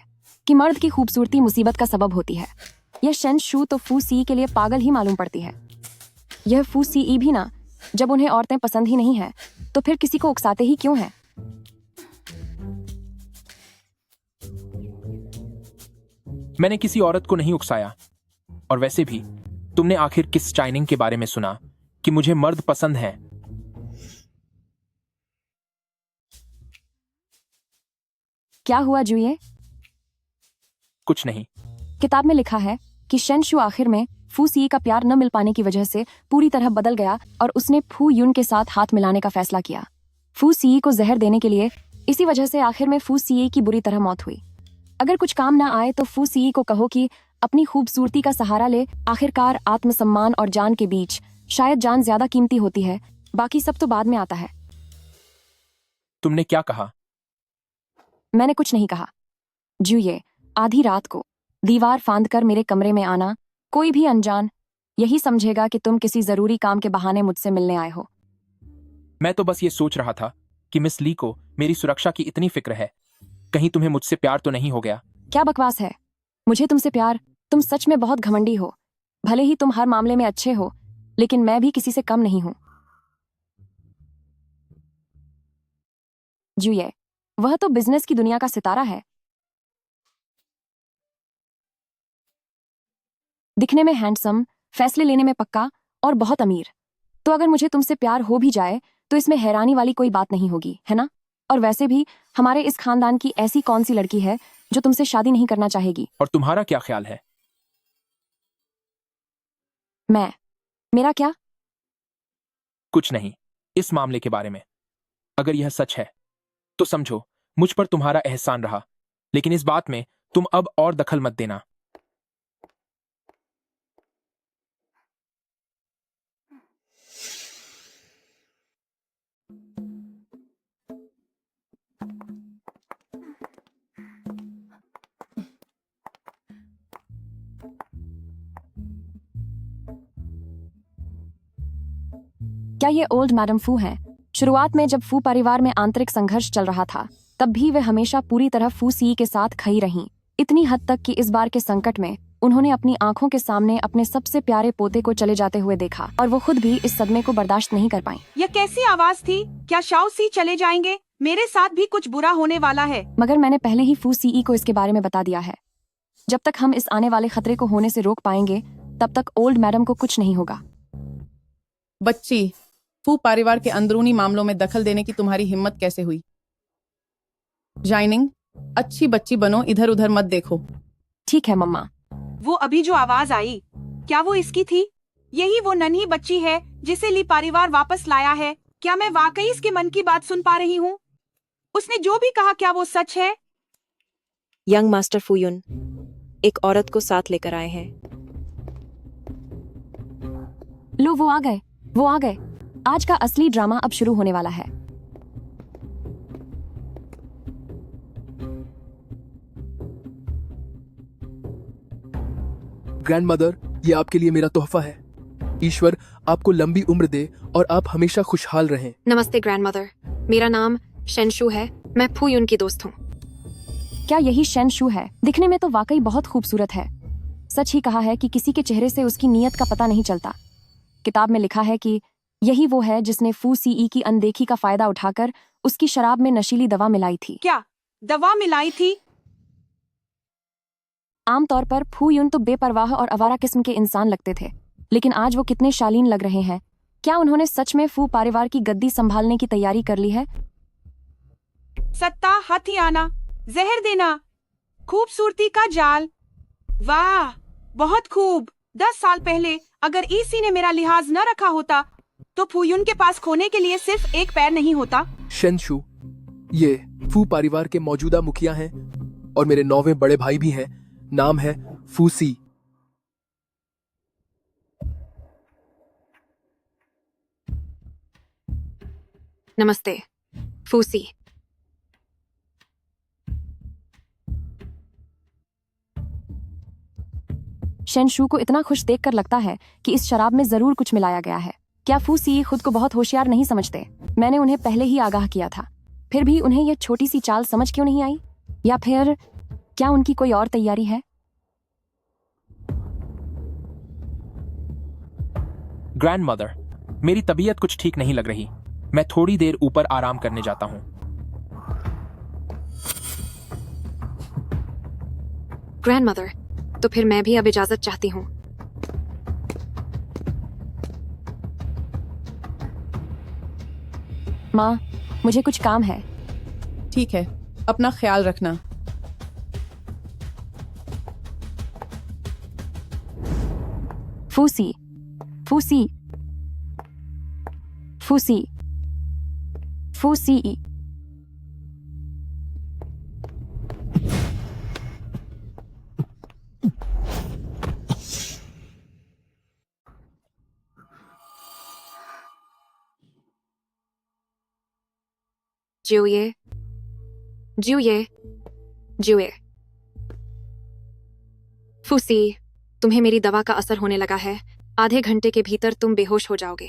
कि मर्द की खूबसूरती मुसीबत का सबब होती है। यह शेनशु तो फू सी के लिए पागल ही मालूम पड़ती है। यह फू सी भी ना, जब उन्हें औरतें पसंद ही नहीं है तो फिर किसी को उकसाते ही क्यों हैं? मैंने किसी औरत को नहीं उकसाया। और वैसे भी तुमने आखिर किस चाइनिंग के बारे में सुना कि मुझे मर्द पसंद हैं? क्या हुआ जुए? कुछ नहीं। किताब में लिखा है कि शेनशु आखिर में फू सी का प्यार न मिल पाने की वजह से पूरी तरह बदल गया और उसने फू युन के साथ हाथ मिलाने का फैसला किया। फू सी को जहर देने के लिए। इसी वजह से आखिर में फू सी की बुरी तरह मौत हुई। अगर कुछ काम ना आए तो फू सी को कहो कि अपनी खूबसूरती का सहारा ले। आखिरकार आत्मसम्मान और जान के बीच शायद जान ज्यादा कीमती होती है, बाकी सब तो बाद में आता है। तुमने क्या कहा? मैंने कुछ नहीं कहा। जुए, आधी रात को दीवार फांदकर मेरे कमरे में आना, कोई भी अनजान यही समझेगा कि तुम किसी जरूरी काम के बहाने मुझसे मिलने आए हो। मैं तो बस ये सोच रहा था कि मिस ली को मेरी सुरक्षा की इतनी फिक्र है, कहीं तुम्हें मुझसे प्यार तो नहीं हो गया? क्या बकवास है? मुझे तुमसे प्यार? तुम सच में बहुत घमंडी हो। भले ही तुम हर मामले में अच्छे हो, लेकिन मैं भी किसी से कम नहीं हूं। जुए, वह तो बिजनेस की दुनिया का सितारा है। दिखने में हैंडसम, फैसले लेने में पक्का और बहुत अमीर। तो अगर मुझे तुमसे प्यार हो भी जाए तो इसमें हैरानी वाली कोई बात नहीं होगी, है ना? और वैसे भी हमारे इस खानदान की ऐसी कौन सी लड़की है जो तुमसे शादी नहीं करना चाहेगी? और तुम्हारा क्या ख्याल है? मेरा क्या? कुछ नहीं, इस मामले के बारे में। अगर यह सच है तो समझो मुझ पर तुम्हारा एहसान रहा, लेकिन इस बात में तुम अब और दखल मत देना। क्या ये ओल्ड मैडम फू हैं? शुरुआत में जब फू परिवार में आंतरिक संघर्ष चल रहा था, तब भी वे हमेशा पूरी तरह फू सी के साथ खड़ी रहीं। इतनी हद तक कि इस बार के संकट में उन्होंने अपनी आंखों के सामने अपने सबसे प्यारे पोते को चले जाते हुए देखा और वो खुद भी इस सदमे को बर्दाश्त नहीं कर पाई। यह कैसी आवाज थी? क्या शाओ सी चले जाएंगे? मेरे साथ भी कुछ बुरा होने वाला है। मगर मैंने पहले ही फू सी को इसके बारे में बता दिया है। जब तक हम इस आने वाले खतरे को होने से रोक पाएंगे, तब तक ओल्ड मैडम को कुछ नहीं होगा। बच्ची, फू परिवार के अंदरूनी मामलों में दखल देने की तुम्हारी हिम्मत कैसे हुई? जाइनिंग, अच्छी बच्ची बनो, इधर उधर मत देखो। ठीक है मम्मा। वो अभी जो आवाज आई, क्या वो इसकी थी? यही वो नन्ही बच्ची है जिसे ली परिवार वापस लाया है। क्या मैं वाकई इसके मन की बात सुन पा रही हूँ? उसने जो भी कहा, क्या वो सच है? यंग मास्टर फूयुन एक औरत को साथ लेकर आए हैं। लो, वो आ गए। आज का असली ड्रामा अब शुरू होने वाला है। ग्रैंडमदर, ये आपके लिए मेरा तोहफा है। ईश्वर आपको लंबी उम्र दे और आप हमेशा खुशहाल रहें। नमस्ते ग्रैंडमदर, मेरा नाम शेनशु है। मैं फूयुन की दोस्त हूँ। क्या यही शेनशु है? दिखने में तो वाकई बहुत खूबसूरत है। सच ही कहा है कि किसी के चेहरे से उसकी नीयत का पता नहीं चलता। किताब में लिखा है कि यही वो है जिसने फू सीई की अनदेखी का फायदा उठाकर उसकी शराब में नशीली दवा मिलाई थी। क्या दवा मिलाई थी? आमतौर पर फू युन तो बेपरवाह और आवारा किस्म के इंसान लगते थे, लेकिन आज वो कितने शालीन लग रहे हैं। क्या उन्होंने सच में फू परिवार की गद्दी संभालने की तैयारी कर ली है? सत्ता, हथियाना, जहर देना, खूबसूरती का जाल। वाह, बहुत खूब। 10 साल पहले अगर ईसी ने मेरा लिहाज न रखा होता तो फूयुन के पास खोने के लिए सिर्फ एक पैर नहीं होता। शेनशु, ये फू परिवार के मौजूदा मुखिया हैं और मेरे 9वें बड़े भाई भी हैं। नाम है फूसी। नमस्ते, फूसी। शेनशू को इतना खुश देखकर लगता है कि इस शराब में जरूर कुछ मिलाया गया है। क्या फूसी खुद को बहुत होशियार नहीं समझते? मैंने उन्हें पहले ही आगाह किया था, फिर भी उन्हें यह छोटी सी चाल समझ क्यों नहीं आई? या फिर क्या उनकी कोई और तैयारी है? ग्रैंडमदर, मेरी तबीयत कुछ ठीक नहीं लग रही। मैं थोड़ी देर ऊपर आराम करने जाता हूँ। ग्रैंडमदर, तो फिर मैं भी अब इजाजत चाहती हूँ। माँ, मुझे कुछ काम है। ठीक है, अपना ख्याल रखना। फूसी, फूसी, फूसी, फूसी। ज्यूए, ज्यूए, ज्यूए। फूसी, तुम्हें मेरी दवा का असर होने लगा है। आधे घंटे के भीतर तुम बेहोश हो जाओगे।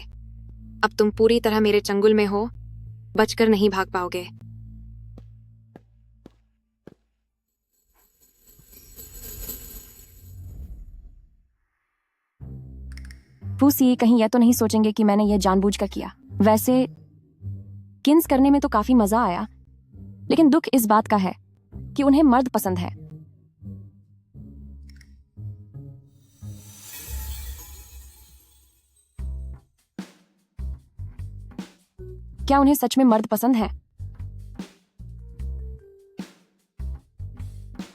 अब तुम पूरी तरह मेरे चंगुल में हो, बचकर नहीं भाग पाओगे। फूसी कहीं यह तो नहीं सोचेंगे कि मैंने यह जानबूझकर किया। वैसे किन्स करने में तो काफी मजा आया, लेकिन दुख इस बात का है कि उन्हें मर्द पसंद है। क्या उन्हें सच में मर्द पसंद है?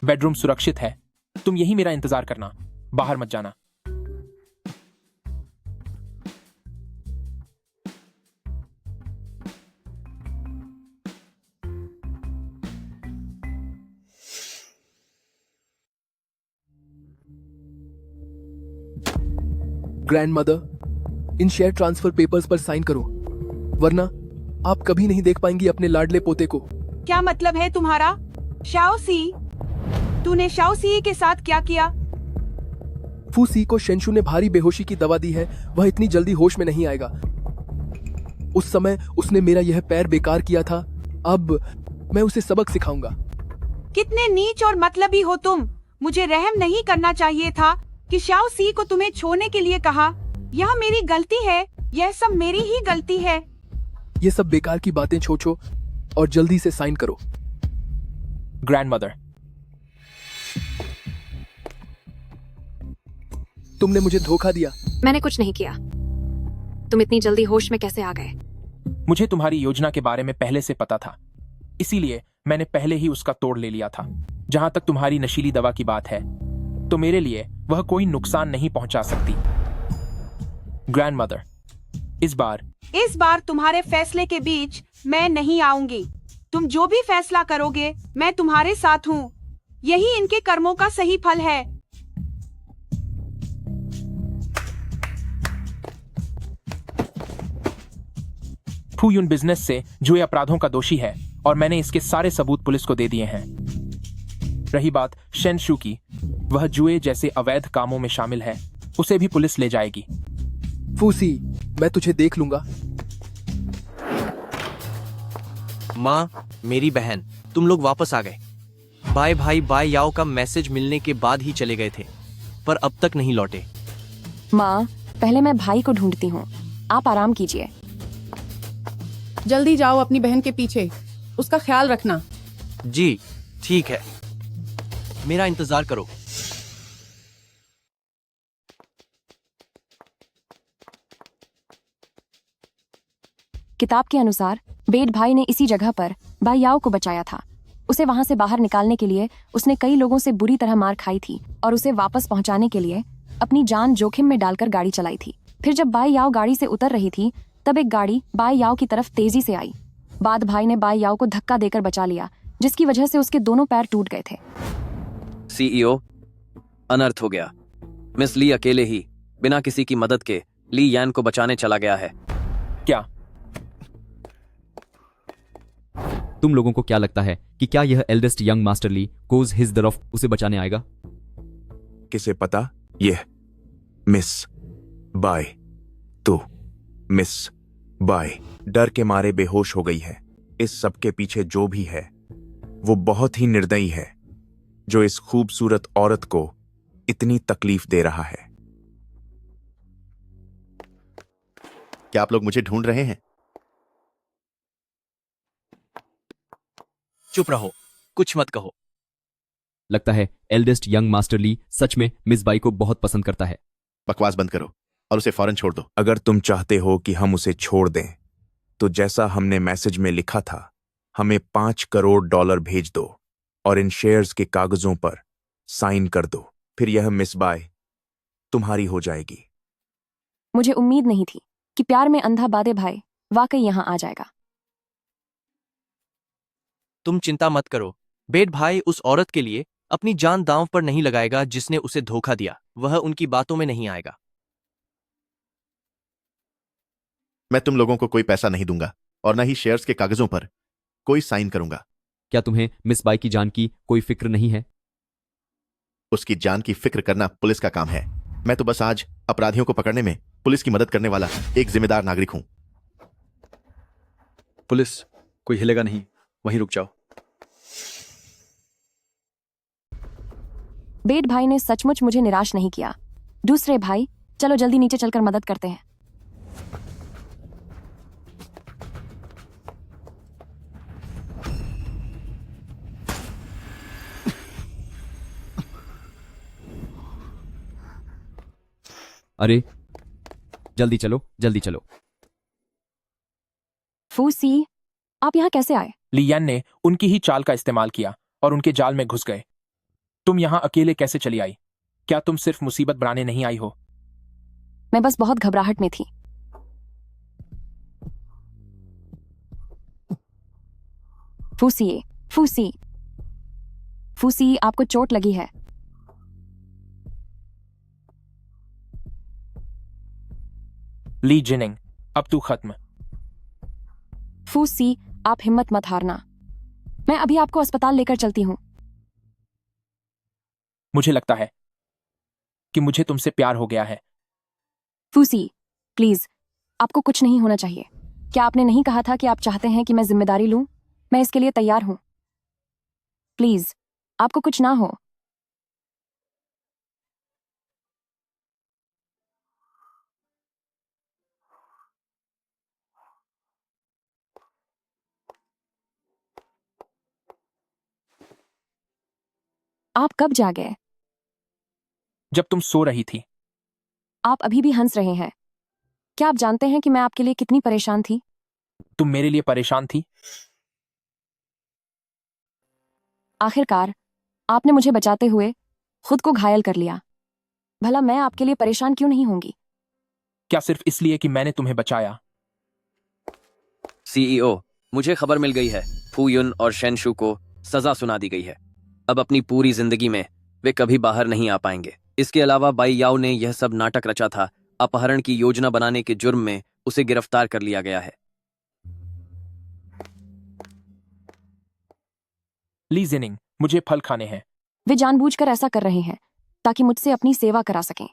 बेडरूम सुरक्षित है। तुम यही मेरा इंतजार करना, बाहर मत जाना। ग्रैंडमदर, इन शेयर ट्रांसफर पेपर्स पर साइन करो, वरना आप कभी नहीं देख पाएंगी अपने लाडले पोते को। क्या मतलब है तुम्हारा? शाओसी, तूने शाओसी के साथ क्या किया? फूसी को शेनशु ने भारी बेहोशी की दवा दी है। वह इतनी जल्दी होश में नहीं आएगा। उस समय उसने मेरा यह पैर बेकार किया था। अब मैं उसे सबक सिखाऊंगा। कितने नीच और मतलबी हो तुम। मुझे रहम नहीं करना चाहिए था कि शाओसी को तुम्हें छोड़ने के लिए कहा। यह मेरी गलती है, यह सब मेरी ही गलती है। ये सब बेकार की बातें छोड़ो और जल्दी से साइन करो। ग्रैंडमदर, तुमने मुझे धोखा दिया। मैंने कुछ नहीं किया। तुम इतनी जल्दी होश में कैसे आ गए? मुझे तुम्हारी योजना के बारे में पहले से पता था, इसीलिए मैंने पहले ही उसका तोड़ ले लिया था। जहां तक तुम्हारी नशीली दवा की बात है, तो मेरे लिए वह कोई नुकसान नहीं पहुंचा सकती। ग्रैंडमदर, इस बार तुम्हारे फैसले के बीच मैं नहीं आऊंगी। तुम जो भी फैसला करोगे, मैं तुम्हारे साथ हूँ। यही इनके कर्मों का सही फल है। फूयुन बिजनेस से जुए अपराधों का दोषी है और मैंने इसके सारे सबूत पुलिस को दे दिए हैं। रही बात शेनशु की, वह जुए जैसे अवैध कामों में शामिल है। उसे भी पुलिस ले जाएगी। फूसी, मैं तुझे देख लूंगा। माँ, मेरी बहन, तुम लोग वापस आ गए। बाय भाई बाय याओ का मैसेज मिलने के बाद ही चले गए थे। पर अब तक नहीं लौटे। माँ, पहले मैं भाई को ढूंढती हूँ, आप आराम कीजिए। जल्दी जाओ अपनी बहन के पीछे, उसका ख्याल रखना। जी ठीक है, मेरा इंतजार करो। किताब के अनुसार बेट भाई ने इसी जगह पर भाई याओ को बचाया था। उसे वहां से बाहर निकालने के लिए उसने कई लोगों से बुरी तरह मार खाई थी और उसे वापस पहुंचाने के लिए अपनी जान जोखिम में डालकर गाड़ी चलाई थी। फिर जब बाई याओ गाड़ी से उतर रही थी तब एक गाड़ी बाई याओ की तरफ तेजी से आई। बाद भाई ने बाई याओ को धक्का देकर बचा लिया, जिसकी वजह से उसके दोनों पैर टूट गए थे। सीईओ, अनर्थ हो गया। मिस ली अकेले ही बिना किसी की मदद के ली यान को बचाने चला गया है। क्या तुम लोगों को क्या लगता है कि क्या यह एल्डेस्ट यंग मास्टर ली कोज हिज दरफ उसे बचाने आएगा? किसे पता? यह मिस बाय, तो मिस बाय डर के मारे बेहोश हो गई है। इस सब के पीछे जो भी है वो बहुत ही निर्दयी है, जो इस खूबसूरत औरत को इतनी तकलीफ दे रहा है। क्या आप लोग मुझे ढूंढ रहे हैं? चुप रहो, कुछ मत कहो। लगता है एल्डेस्ट यंग मास्टर ली सच में मिस बाई को बहुत पसंद करता है। बकवास बंद करो और उसे फौरन छोड़ दो। अगर तुम चाहते हो कि हम उसे छोड़ दें तो जैसा हमने मैसेज में लिखा था, हमें $5 करोड़ भेज दो और इन शेयर्स के कागजों पर साइन कर दो। फिर यह मिस बाय तुम्हारी हो जाएगी। मुझे उम्मीद नहीं थी कि प्यार में अंधा बादे भाई वाकई यहाँ आ जाएगा। तुम चिंता मत करो, बेट भाई उस औरत के लिए अपनी जान दांव पर नहीं लगाएगा जिसने उसे धोखा दिया। वह उनकी बातों में नहीं आएगा। मैं तुम लोगों को कोई पैसा नहीं दूंगा और न ही शेयर्स के कागजों पर कोई साइन करूंगा। क्या तुम्हें मिस बाई की जान की कोई फिक्र नहीं है? उसकी जान की फिक्र करना पुलिस का काम है। मैं तो बस आज अपराधियों को पकड़ने में पुलिस की मदद करने वाला एक जिम्मेदार नागरिक हूं। पुलिस, कोई हिलेगा नहीं, वहीं रुक जाओ। बेट भाई ने सचमुच मुझे निराश नहीं किया। दूसरे भाई, चलो जल्दी नीचे चलकर मदद करते हैं। अरे जल्दी चलो, जल्दी चलो। फूसी, आप यहाँ कैसे आए? लियान ने उनकी ही चाल का इस्तेमाल किया और उनके जाल में घुस गए। तुम यहाँ अकेले कैसे चली आई? क्या तुम सिर्फ मुसीबत बनाने नहीं आई हो? मैं बस बहुत घबराहट में थी। फूसी, फूसी, फूसी, आपको चोट लगी है। ली जिनिंग, अब तू खत्म। फूसी, आप हिम्मत मत हारना। मैं अभी आपको अस्पताल लेकर चलती हूँ। मुझे लगता है कि मुझे तुमसे प्यार हो गया है। फूसी, प्लीज, आपको कुछ नहीं होना चाहिए। क्या आपने नहीं कहा था कि आप चाहते हैं कि मैं जिम्मेदारी लूं? मैं इसके लिए तैयार हूं। प्लीज, आपको कुछ ना हो। आप कब जागे? जब तुम सो रही थी। आप अभी भी हंस रहे हैं। क्या आप जानते हैं कि मैं आपके लिए कितनी परेशान थी? तुम मेरे लिए परेशान थी? आखिरकार आपने मुझे बचाते हुए खुद को घायल कर लिया। भला मैं आपके लिए परेशान क्यों नहीं होंगी? क्या सिर्फ इसलिए कि मैंने तुम्हें बचाया? सीईओ, मुझे खबर मिल गई है, फू युन और शेनशु को सजा सुना दी गई है। अब अपनी पूरी जिंदगी में वे कभी बाहर नहीं आ पाएंगे। इसके अलावा बाई याओ ने यह सब नाटक रचा था। अपहरण की योजना बनाने के जुर्म में उसे गिरफ्तार कर लिया गया है। ली जिनिंग, मुझे फल खाने हैं। वे जानबूझकर ऐसा कर रहे हैं ताकि मुझसे अपनी सेवा करा सकें।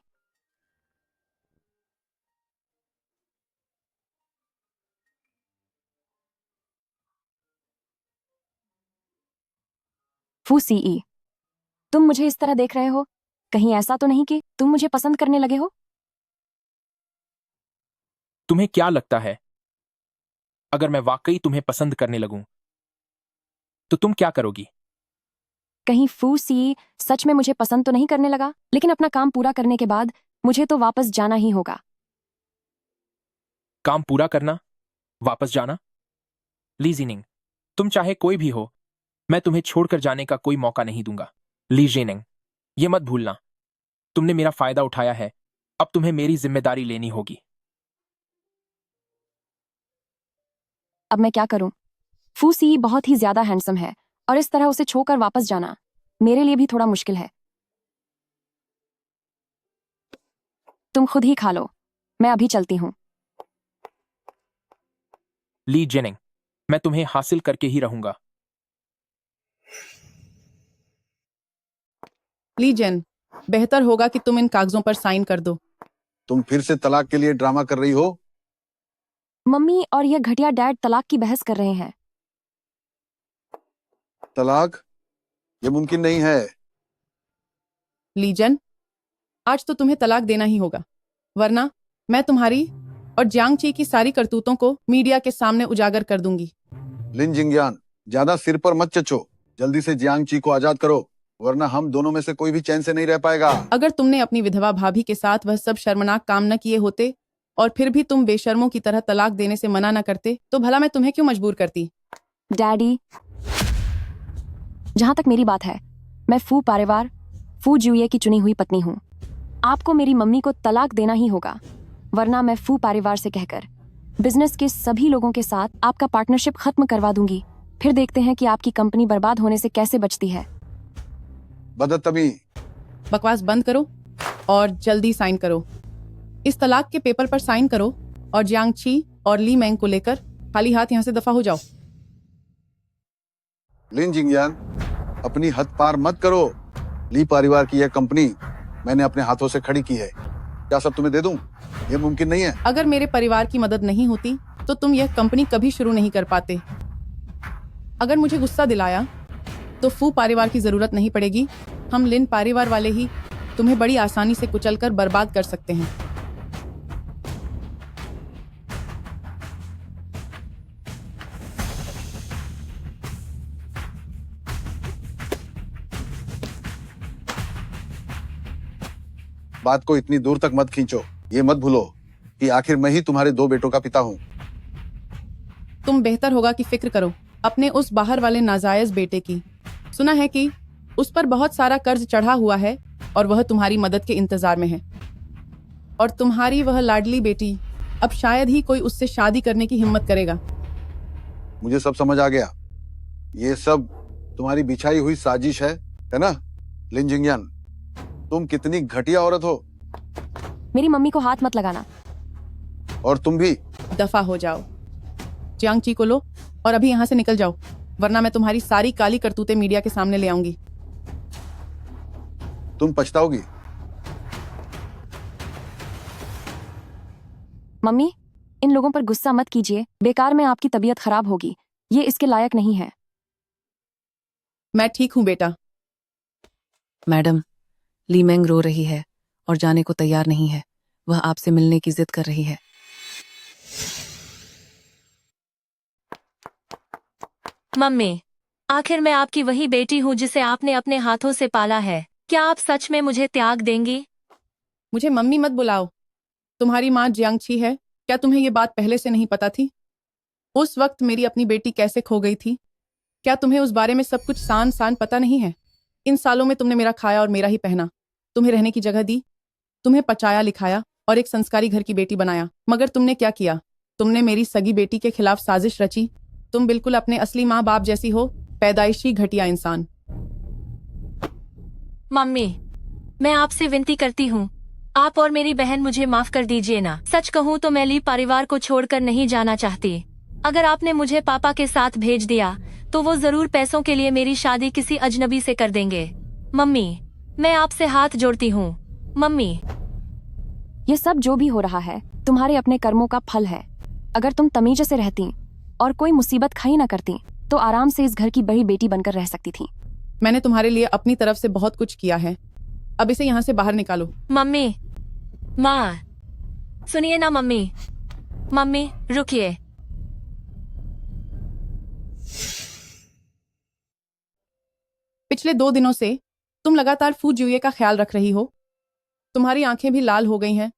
फू सीई, तुम मुझे इस तरह देख रहे हो? कहीं ऐसा तो नहीं कि तुम मुझे पसंद करने लगे हो? तुम्हें क्या लगता है, अगर मैं वाकई तुम्हें पसंद करने लगूं तो तुम क्या करोगी? कहीं फू सी सच में मुझे पसंद तो नहीं करने लगा? लेकिन अपना काम पूरा करने के बाद मुझे तो वापस जाना ही होगा। काम पूरा करना, वापस जाना? ली जीनिंग, तुम चाहे कोई भी हो, मैं तुम्हें छोड़कर जाने का कोई मौका नहीं दूंगा। ली जीनिंग, ये मत भूलना, तुमने मेरा फायदा उठाया है, अब तुम्हें मेरी जिम्मेदारी लेनी होगी। अब मैं क्या करूं? फू सी बहुत ही ज्यादा हैंडसम है और इस तरह उसे छोड़कर वापस जाना मेरे लिए भी थोड़ा मुश्किल है। तुम खुद ही खा लो, मैं अभी चलती हूं। ली जेनिंग, मैं तुम्हें हासिल करके ही रहूंगा। ली जेन, बेहतर होगा कि तुम इन कागजों पर साइन कर दो। तुम फिर से तलाक के लिए ड्रामा कर रही हो? मम्मी और यह घटिया डैड तलाक की बहस कर रहे हैं। तलाक? ये मुमकिन नहीं है। लीजन, आज तो तुम्हें तलाक देना ही होगा, वरना मैं तुम्हारी और जियांग ची की सारी करतूतों को मीडिया के सामने उजागर कर दूंगी। लिन जिंगयान, ज्यादा सिर पर मत चचो, जल्दी से जियांग ची को आजाद करो, वरना हम दोनों में से कोई भी चैन से नहीं रह पाएगा। अगर तुमने अपनी विधवा भाभी के साथ वह सब शर्मनाक काम न किए होते और फिर भी तुम बेशर्मों की तरह तलाक देने से मना न करते तो भला मैं तुम्हें क्यों मजबूर करती? डैडी, जहां तक मेरी बात है, मैं फू पारिवार फू जुए की चुनी हुई पत्नी हूं। आपको मेरी मम्मी को तलाक देना ही होगा, वरना मैं फू परिवार से कहकर बिजनेस के सभी लोगों के साथ आपका पार्टनरशिप खत्म करवा दूंगी। फिर देखते हैं कि आपकी कंपनी बर्बाद होने से कैसे बचती है। बदतमी। बकवास बंद करो और जल्दी साइन करो। इस तलाक के पेपर पर साइन करो और जियांग ची और ली मैंग को लेकर खाली हाथ यहाँ से दफा हो जाओ। लिन जिंगयान, अपनी हद पार मत करो। ली परिवार की यह कंपनी मैंने अपने हाथों से खड़ी की है, क्या सब तुम्हें दे दूं? ये मुमकिन नहीं है। अगर मेरे परिवार की मदद नहीं होती तो तुम यह कंपनी कभी शुरू नहीं कर पाते। अगर मुझे गुस्सा दिलाया तो फू परिवार की जरूरत नहीं पड़ेगी। हम लिन परिवार वाले ही तुम्हें बड़ी आसानी से कुचलकर बर्बाद कर सकते हैं। बात को इतनी दूर तक मत खींचो। ये मत भूलो कि आखिर मैं ही तुम्हारे 2 बेटों का पिता हूँ। तुम बेहतर होगा कि फिक्र करो अपने उस बाहर वाले नाजायज बेटे की। सुना है कि उस पर बहुत सारा कर्ज चढ़ा हुआ है और वह तुम्हारी मदद के इंतजार में है। और तुम्हारी वह लाडली बेटी अब शायद ही कोई उससे शादी करने की हिम्मत करेगा। मुझे सब समझ आ गया। ये सब तुम्हारी बिछाई हुई साजिश है ना लिन जिंगयान? तुम कितनी घटिया औरत हो। मेरी मम्मी को हाथ मत लगाना। और तुम भी दफा हो जाओ। जियांग ची को लो और अभी यहाँ से निकल जाओ, वरना मैं तुम्हारी सारी काली करतूतें मीडिया के सामने ले आऊंगी। तुम पछताओगी। मम्मी, इन लोगों पर गुस्सा मत कीजिए, बेकार में आपकी तबीयत खराब होगी। ये इसके लायक नहीं है। मैं ठीक हूँ बेटा। मैडम, ली मैंग रो रही है और जाने को तैयार नहीं है। वह आपसे मिलने की जिद कर रही है। मम्मी, आखिर मैं आपकी वही बेटी हूँ जिसे आपने अपने हाथों से पाला है। क्या आप सच में मुझे त्याग देंगी? मुझे मम्मी मत बुलाओ। तुम्हारी माँ जियांग ची है। क्या तुम्हें ये बात पहले से नहीं पता थी? उस वक्त मेरी अपनी बेटी कैसे खो गई थी? क्या तुम्हें उस बारे में सब कुछ सान सान पता नहीं है? इन सालों में तुमने मेरा खाया और मेरा ही पहना, तुम्हें रहने की जगह दी, तुम्हें पचाया लिखाया और एक संस्कारी घर की बेटी बनाया। मगर तुमने क्या किया? तुमने मेरी सगी बेटी के खिलाफ साजिश रची। तुम बिल्कुल अपने असली माँ बाप जैसी हो, पैदाइशी घटिया इंसान। मम्मी, मैं आपसे विनती करती हूँ, आप और मेरी बहन मुझे माफ कर दीजिए ना। सच कहूँ तो मैं ली परिवार को छोड़कर नहीं जाना चाहती। अगर आपने मुझे पापा के साथ भेज दिया तो वो जरूर पैसों के लिए मेरी शादी किसी अजनबी से कर देंगे। मम्मी, मैं आपसे हाथ जोड़ती हूँ। मम्मी, ये सब जो भी हो रहा है तुम्हारे अपने कर्मों का फल है। अगर तुम तमीज से रहती और कोई मुसीबत खड़ी न करती तो आराम से इस घर की बड़ी बेटी बनकर रह सकती थी। मैंने तुम्हारे लिए अपनी तरफ से बहुत कुछ किया है, अब इसे यहाँ से बाहर निकालो। मम्मी, माँ, सुनिए ना मम्मी। मम्मी, रुकिए। पिछले 2 दिनों से तुम लगातार फू जुए का ख्याल रख रही हो। तुम्हारी आंखें भी लाल हो गई हैं।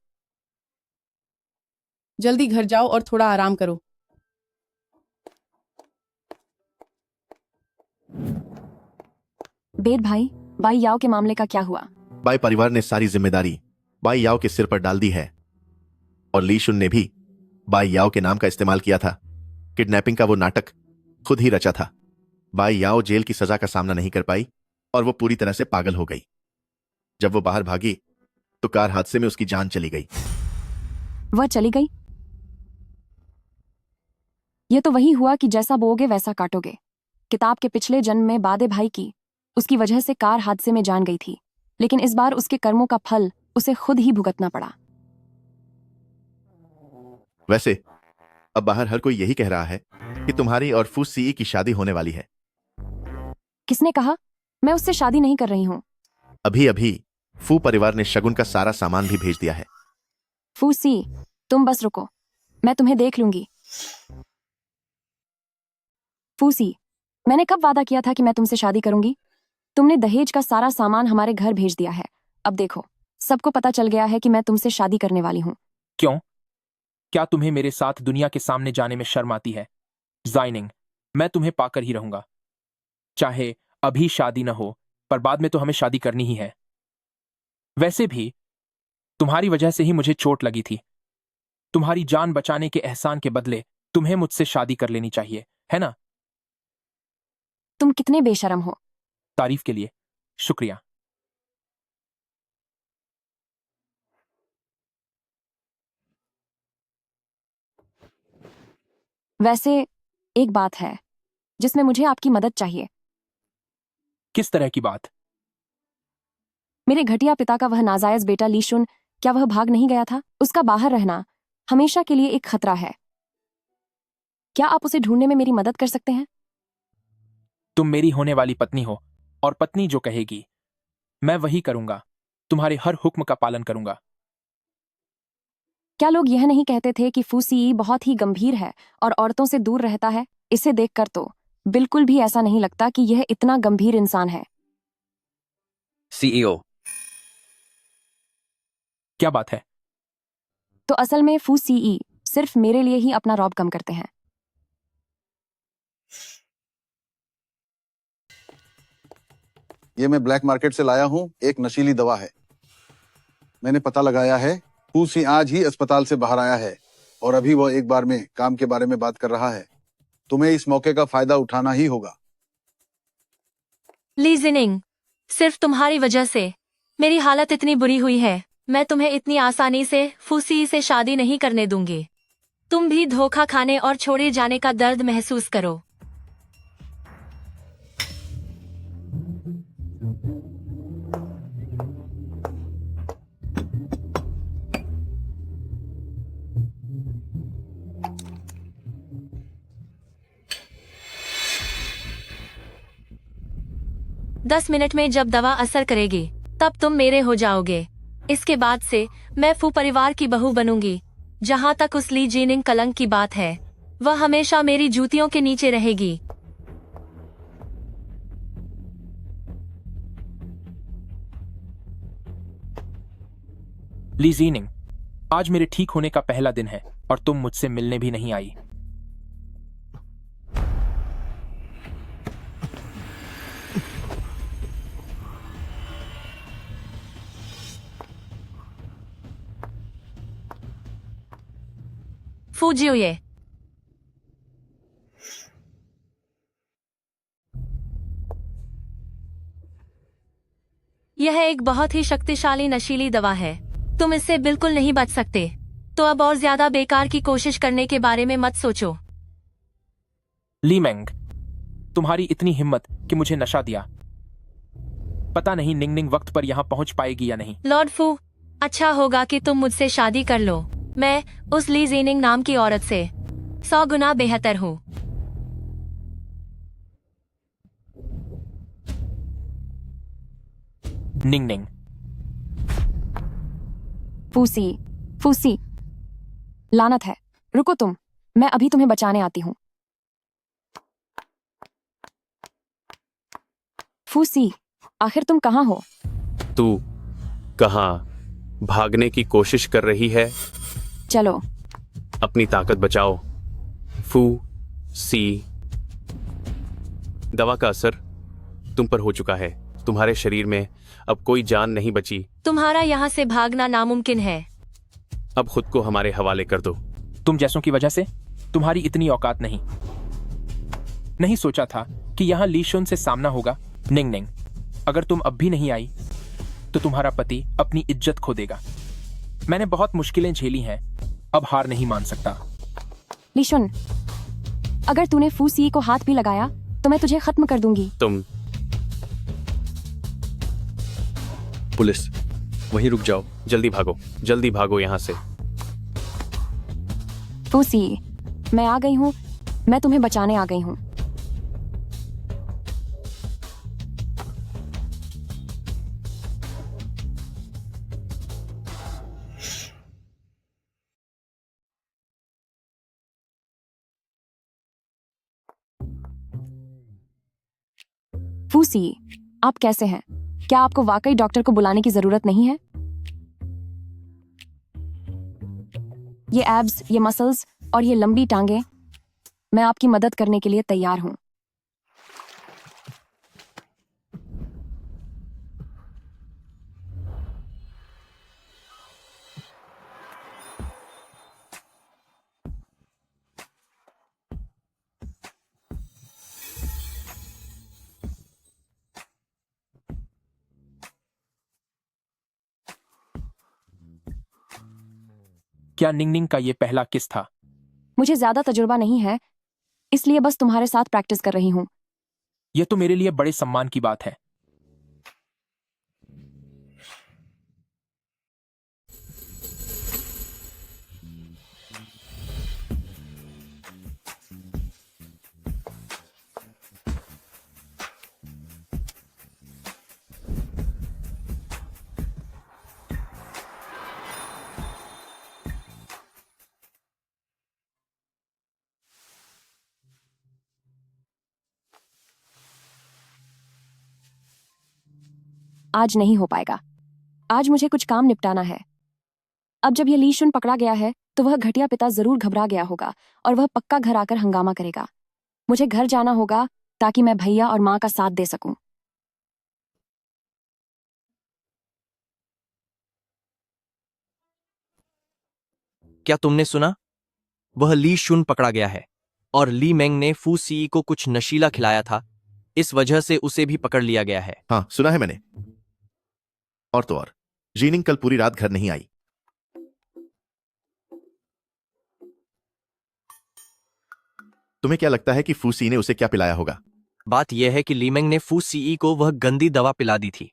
जल्दी घर जाओ और थोड़ा आराम करो। बेट भाई, बाई याओ के मामले का क्या हुआ? बाई परिवार ने सारी जिम्मेदारी बाई याओ के सिर पर डाल दी है और ली शुन ने भी बाई याओ के नाम का इस्तेमाल किया था। किडनैपिंग का वो नाटक खुद ही रचा था। बाई याओ जेल की सजा का सामना नहीं कर पाई और वो पूरी तरह से पागल हो गई। जब वो बाहर भागी तो कार हादसे में उसकी जान चली गई। वह चली गई? यह तो वही हुआ कि जैसा बोओगे वैसा काटोगे। किताब के पिछले जन्म में बादे भाई की उसकी वजह से कार हादसे में जान गई थी, लेकिन इस बार उसके कर्मों का फल उसे खुद ही भुगतना पड़ा। वैसे अब बाहर हर कोई यही कह रहा है कि तुम्हारी और फू सीई की शादी होने वाली है। किसने कहा? मैं उससे शादी नहीं कर रही हूं। अभी अभी फू परिवार ने शगुन का सारा सामान भी भेज दिया है। फू सी, तुम बस रुको, मैं तुम्हें देख लूंगी। फूसी, मैंने कब वादा किया था कि मैं तुमसे शादी करूंगी? तुमने दहेज का सारा सामान हमारे घर भेज दिया है। अब देखो, सबको पता चल गया है कि मैं तुमसे शादी करने वाली हूं। क्यों? क्या तुम्हें मेरे साथ दुनिया के सामने जाने में शर्म आती है? जाइनिंग, मैं तुम्हें पाकर ही रहूंगा। चाहे अभी शादी न हो, पर बाद में तो हमें शादी करनी ही है। वैसे भी तुम्हारी वजह से ही मुझे चोट लगी थी। तुम्हारी जान बचाने के एहसान के बदले तुम्हें मुझसे शादी कर लेनी चाहिए, है ना? तुम कितने बेशरम हो। तारीफ के लिए शुक्रिया। वैसे एक बात है जिसमें मुझे आपकी मदद चाहिए। किस तरह की बात? मेरे घटिया पिता का वह नाजायज बेटा ली शुन, क्या वह भाग नहीं गया था? उसका बाहर रहना हमेशा के लिए एक खतरा है। क्या आप उसे ढूंढने में मेरी मदद कर सकते हैं? तुम मेरी होने वाली पत्नी हो और पत्नी जो कहेगी मैं वही करूंगा। तुम्हारे हर हुक्म का पालन करूंगा। क्या लोग यह नहीं कहते थे कि फूसी बहुत ही गंभीर है और औरतों से दूर रहता है? इसे देखकर तो बिल्कुल भी ऐसा नहीं लगता कि यह इतना गंभीर इंसान है। सीईओ, क्या बात है? तो असल में फूसी सिर्फ मेरे लिए ही अपना रौब कम करते हैं। ये मैं ब्लैक मार्केट से लाया हूँ, एक नशीली दवा है। मैंने पता लगाया है फूसी आज ही अस्पताल से बाहर आया है और अभी वो एक बार में काम के बारे में बात कर रहा है। तुम्हें इस मौके का फायदा उठाना ही होगा। ली जिनिंग, सिर्फ तुम्हारी वजह से मेरी हालत इतनी बुरी हुई है। मैं तुम्हें इतनी आसानी से फूसी से शादी नहीं करने दूंगी। तुम भी धोखा खाने और छोड़े जाने का दर्द महसूस करो। दस मिनट में जब दवा असर करेगी तब तुम मेरे हो जाओगे। इसके बाद से मैं फू परिवार की बहू बनूंगी। जहां तक उस ली जीनिंग कलंक की बात है, वह हमेशा मेरी जूतियों के नीचे रहेगी। ली जीनिंग, आज मेरे ठीक होने का पहला दिन है और तुम मुझसे मिलने भी नहीं आई। फूजियोये, यह एक बहुत ही शक्तिशाली नशीली दवा है। तुम इससे बिल्कुल नहीं बच सकते। तो अब और ज्यादा बेकार की कोशिश करने के बारे में मत सोचो। ली मेंग, तुम्हारी इतनी हिम्मत कि मुझे नशा दिया। पता नहीं निंगनिंग वक्त पर यहाँ पहुंच पाएगी या नहीं। लॉर्ड फू, अच्छा होगा कि तुम मुझसे शादी कर लो। मैं उस ली जीनिंग नाम की औरत से 100 गुना बेहतर हूँ। निंगनिंग, फूसी फूसी, लानत है। रुको तुम, मैं अभी तुम्हें बचाने आती हूँ। फूसी, आखिर तुम कहाँ हो? तू कहाँ भागने की कोशिश कर रही है? चलो। अपनी ताकत बचाओ। फू सी, दवा का असर तुम पर हो चुका है। तुम्हारे शरीर में अब कोई जान नहीं बची। तुम्हारा यहाँ से भागना नामुमकिन है। अब खुद को हमारे हवाले कर दो। तुम जैसों की वजह से तुम्हारी इतनी औकात नहीं। नहीं सोचा था कि यहाँ ली शुन से सामना होगा। निंग निंग, अगर तुम अब भी नहीं आई तो तुम्हारा पति अपनी इज्जत खो देगा। मैंने बहुत मुश्किलें झेली हैं, अब हार नहीं मान सकता। लीशुन, अगर तूने फूसी को हाथ भी लगाया तो मैं तुझे खत्म कर दूंगी। तुम पुलिस, वहीं रुक जाओ। जल्दी भागो यहाँ से। फूसी, मैं आ गई हूँ, मैं तुम्हें बचाने आ गई हूँ। फूसी, आप कैसे हैं? क्या आपको वाकई डॉक्टर को बुलाने की जरूरत नहीं है? ये एब्स, ये मसल्स और ये लंबी टांगे, मैं आपकी मदद करने के लिए तैयार हूं। क्या निंग निंग का ये पहला किस था? मुझे ज्यादा तजुर्बा नहीं है, इसलिए बस तुम्हारे साथ प्रैक्टिस कर रही हूं। यह तो मेरे लिए बड़े सम्मान की बात है। आज नहीं हो पाएगा। आज मुझे कुछ काम निपटाना है। अब जब ये ली शुन पकड़ा गया है तो वह घटिया पिता जरूर घबरा गया होगा और वह पक्का घर आकर हंगामा करेगा। मुझे घर जाना होगा ताकि मैं भैया और माँ का साथ दे सकूं। क्या तुमने सुना? वह ली शुन पकड़ा गया है और ली मेंग ने फू सी को कुछ नशीला खिलाया था, इस वजह से उसे भी पकड़ लिया गया है। हाँ, सुना है मैंने। और तो और, जीनिंग कल पूरी रात घर नहीं आई। तुम्हें क्या लगता है कि फू सी ने उसे क्या पिलाया होगा? बात यह है कि लीमेंग ने फू सीई को वह गंदी दवा पिला दी थी।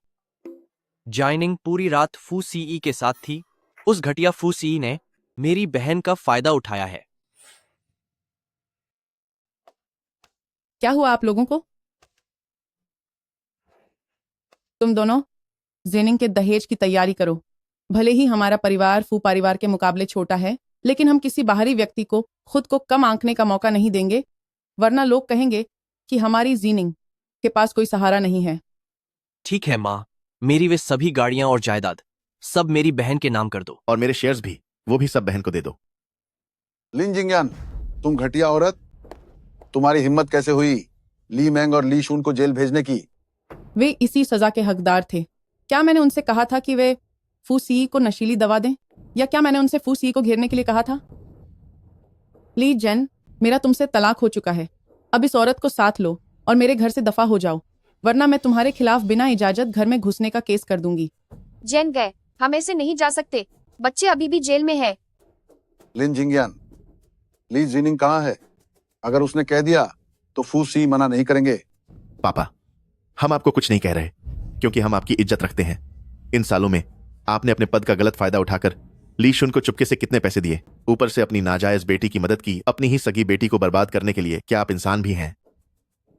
जाइनिंग पूरी रात फू सीई के साथ थी। उस घटिया फू सीई ने मेरी बहन का फायदा उठाया है। क्या हुआ आप लोगों को? तुम दोनों जेनिंग के दहेज की तैयारी करो। भले ही हमारा परिवार फू परिवार के मुकाबले छोटा है, लेकिन हम किसी बाहरी व्यक्ति को खुद को कम आंकने का मौका नहीं देंगे, वरना लोग कहेंगे कि हमारी जीनिंग के पास कोई सहारा नहीं है। ठीक है माँ, मेरी वे सभी गाड़ियां और जायदाद सब मेरी बहन के नाम कर दो। और मेरे शेयर्स भी, वो भी सब बहन को दे दो। लिन जिंगयान, तुम घटिया औरत, तुम्हारी हिम्मत कैसे हुई ली मैंग और ली शून को जेल भेजने की? वे इसी सजा के हकदार थे। क्या मैंने उनसे कहा था कि वे फू सी को नशीली दवा दें, या क्या मैंने उनसे फू सी को घेरने के लिए कहा था? ली जेन, मेरा तुमसे तलाक हो चुका है। अब इस औरत को साथ लो और मेरे घर से दफा हो जाओ, वरना मैं तुम्हारे खिलाफ बिना इजाजत घर में घुसने का केस कर दूंगी। जेन गए, हम ऐसे नहीं जा सकते, बच्चे अभी भी जेल में है। लिन जिंगयान, ली जीनिंग कहाँ है? अगर उसने कह दिया तो फू सी मना नहीं करेंगे। पापा, हम आपको कुछ नहीं कह रहे, क्योंकि हम आपकी इज्जत रखते हैं। इन सालों में आपने अपने पद का गलत फायदा उठाकर ली शुन को चुपके से कितने पैसे दिए, ऊपर से अपनी नाजायज बेटी की मदद की, अपनी ही सगी बेटी को बर्बाद करने के लिए। क्या आप इंसान भी हैं?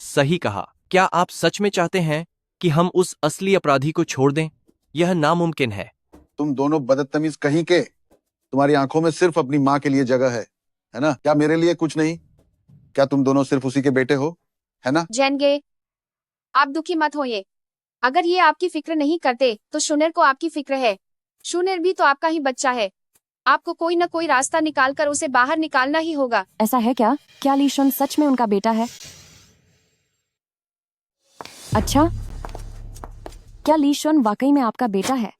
सही कहा। क्या आप सच में चाहते हैं कि हम उस असली अपराधी को छोड़ दें? यह नामुमकिन है। तुम दोनों बदतमीज कहीं के, तुम्हारी आंखों में सिर्फ अपनी माँ के लिए जगह है ना? क्या मेरे लिए कुछ नहीं? क्या तुम दोनों सिर्फ उसी के बेटे हो, है ना? जैनगे, आप दुखी मत होइए। अगर ये आपकी फिक्र नहीं करते तो शुनेर को आपकी फिक्र है। शुनेर भी तो आपका ही बच्चा है। आपको कोई न कोई रास्ता निकालकर उसे बाहर निकालना ही होगा। ऐसा है क्या? क्या ली शुन सच में उनका बेटा है? अच्छा, क्या ली शुन वाकई में आपका बेटा है?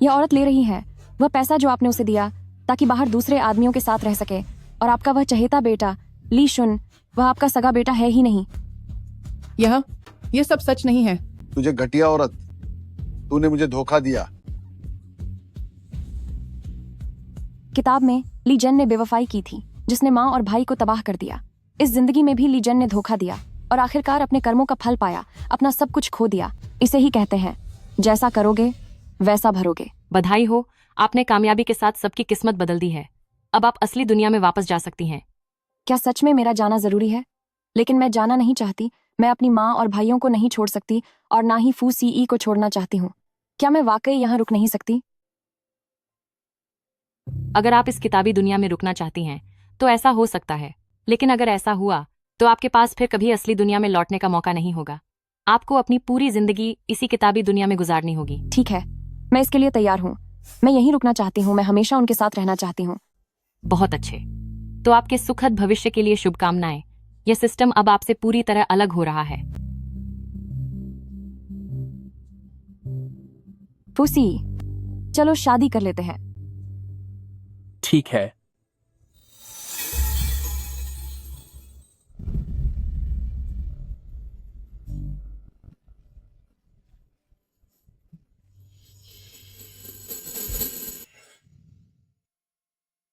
यह औरत ले रही है वह पैसा जो आपने उसे दिया ताकि बाहर दूसरे आदमियों के साथ रह सके, और आपका वह चहेता बेटा ली शुन, वह आपका सगा बेटा है ही नहीं। यह सब सच नहीं है। तुझे घटिया औरत, तूने मुझे धोखा दिया। किताब में ली जन ने बेवफाई की थी जिसने माँ और भाई को तबाह कर दिया। इस जिंदगी में भी ली जन ने धोखा दिया और आखिरकार अपने कर्मों का फल पाया, अपना सब कुछ खो दिया। इसे ही कहते हैं जैसा करोगे वैसा भरोगे। बधाई हो, आपने कामयाबी के साथ सबकी किस्मत बदल दी है। अब आप असली दुनिया में वापस जा सकती हैं। क्या सच में मेरा जाना जरूरी है? लेकिन मैं जाना नहीं चाहती। मैं अपनी माँ और भाइयों को नहीं छोड़ सकती और ना ही फू सीई को छोड़ना चाहती हूँ। क्या मैं वाकई यहाँ रुक नहीं सकती? अगर आप इस किताबी दुनिया में रुकना चाहती हैं तो ऐसा हो सकता है, लेकिन अगर ऐसा हुआ तो आपके पास फिर कभी असली दुनिया में लौटने का मौका नहीं होगा। आपको अपनी पूरी जिंदगी इसी किताबी दुनिया में गुजारनी होगी। ठीक है, मैं इसके लिए तैयार हूँ। मैं यहीं रुकना चाहती हूँ। मैं हमेशा उनके साथ रहना चाहती हूँ। बहुत अच्छे, तो आपके सुखद भविष्य के लिए शुभकामनाएं। यह सिस्टम अब आपसे पूरी तरह अलग हो रहा है। फूसी, चलो शादी कर लेते हैं। ठीक है,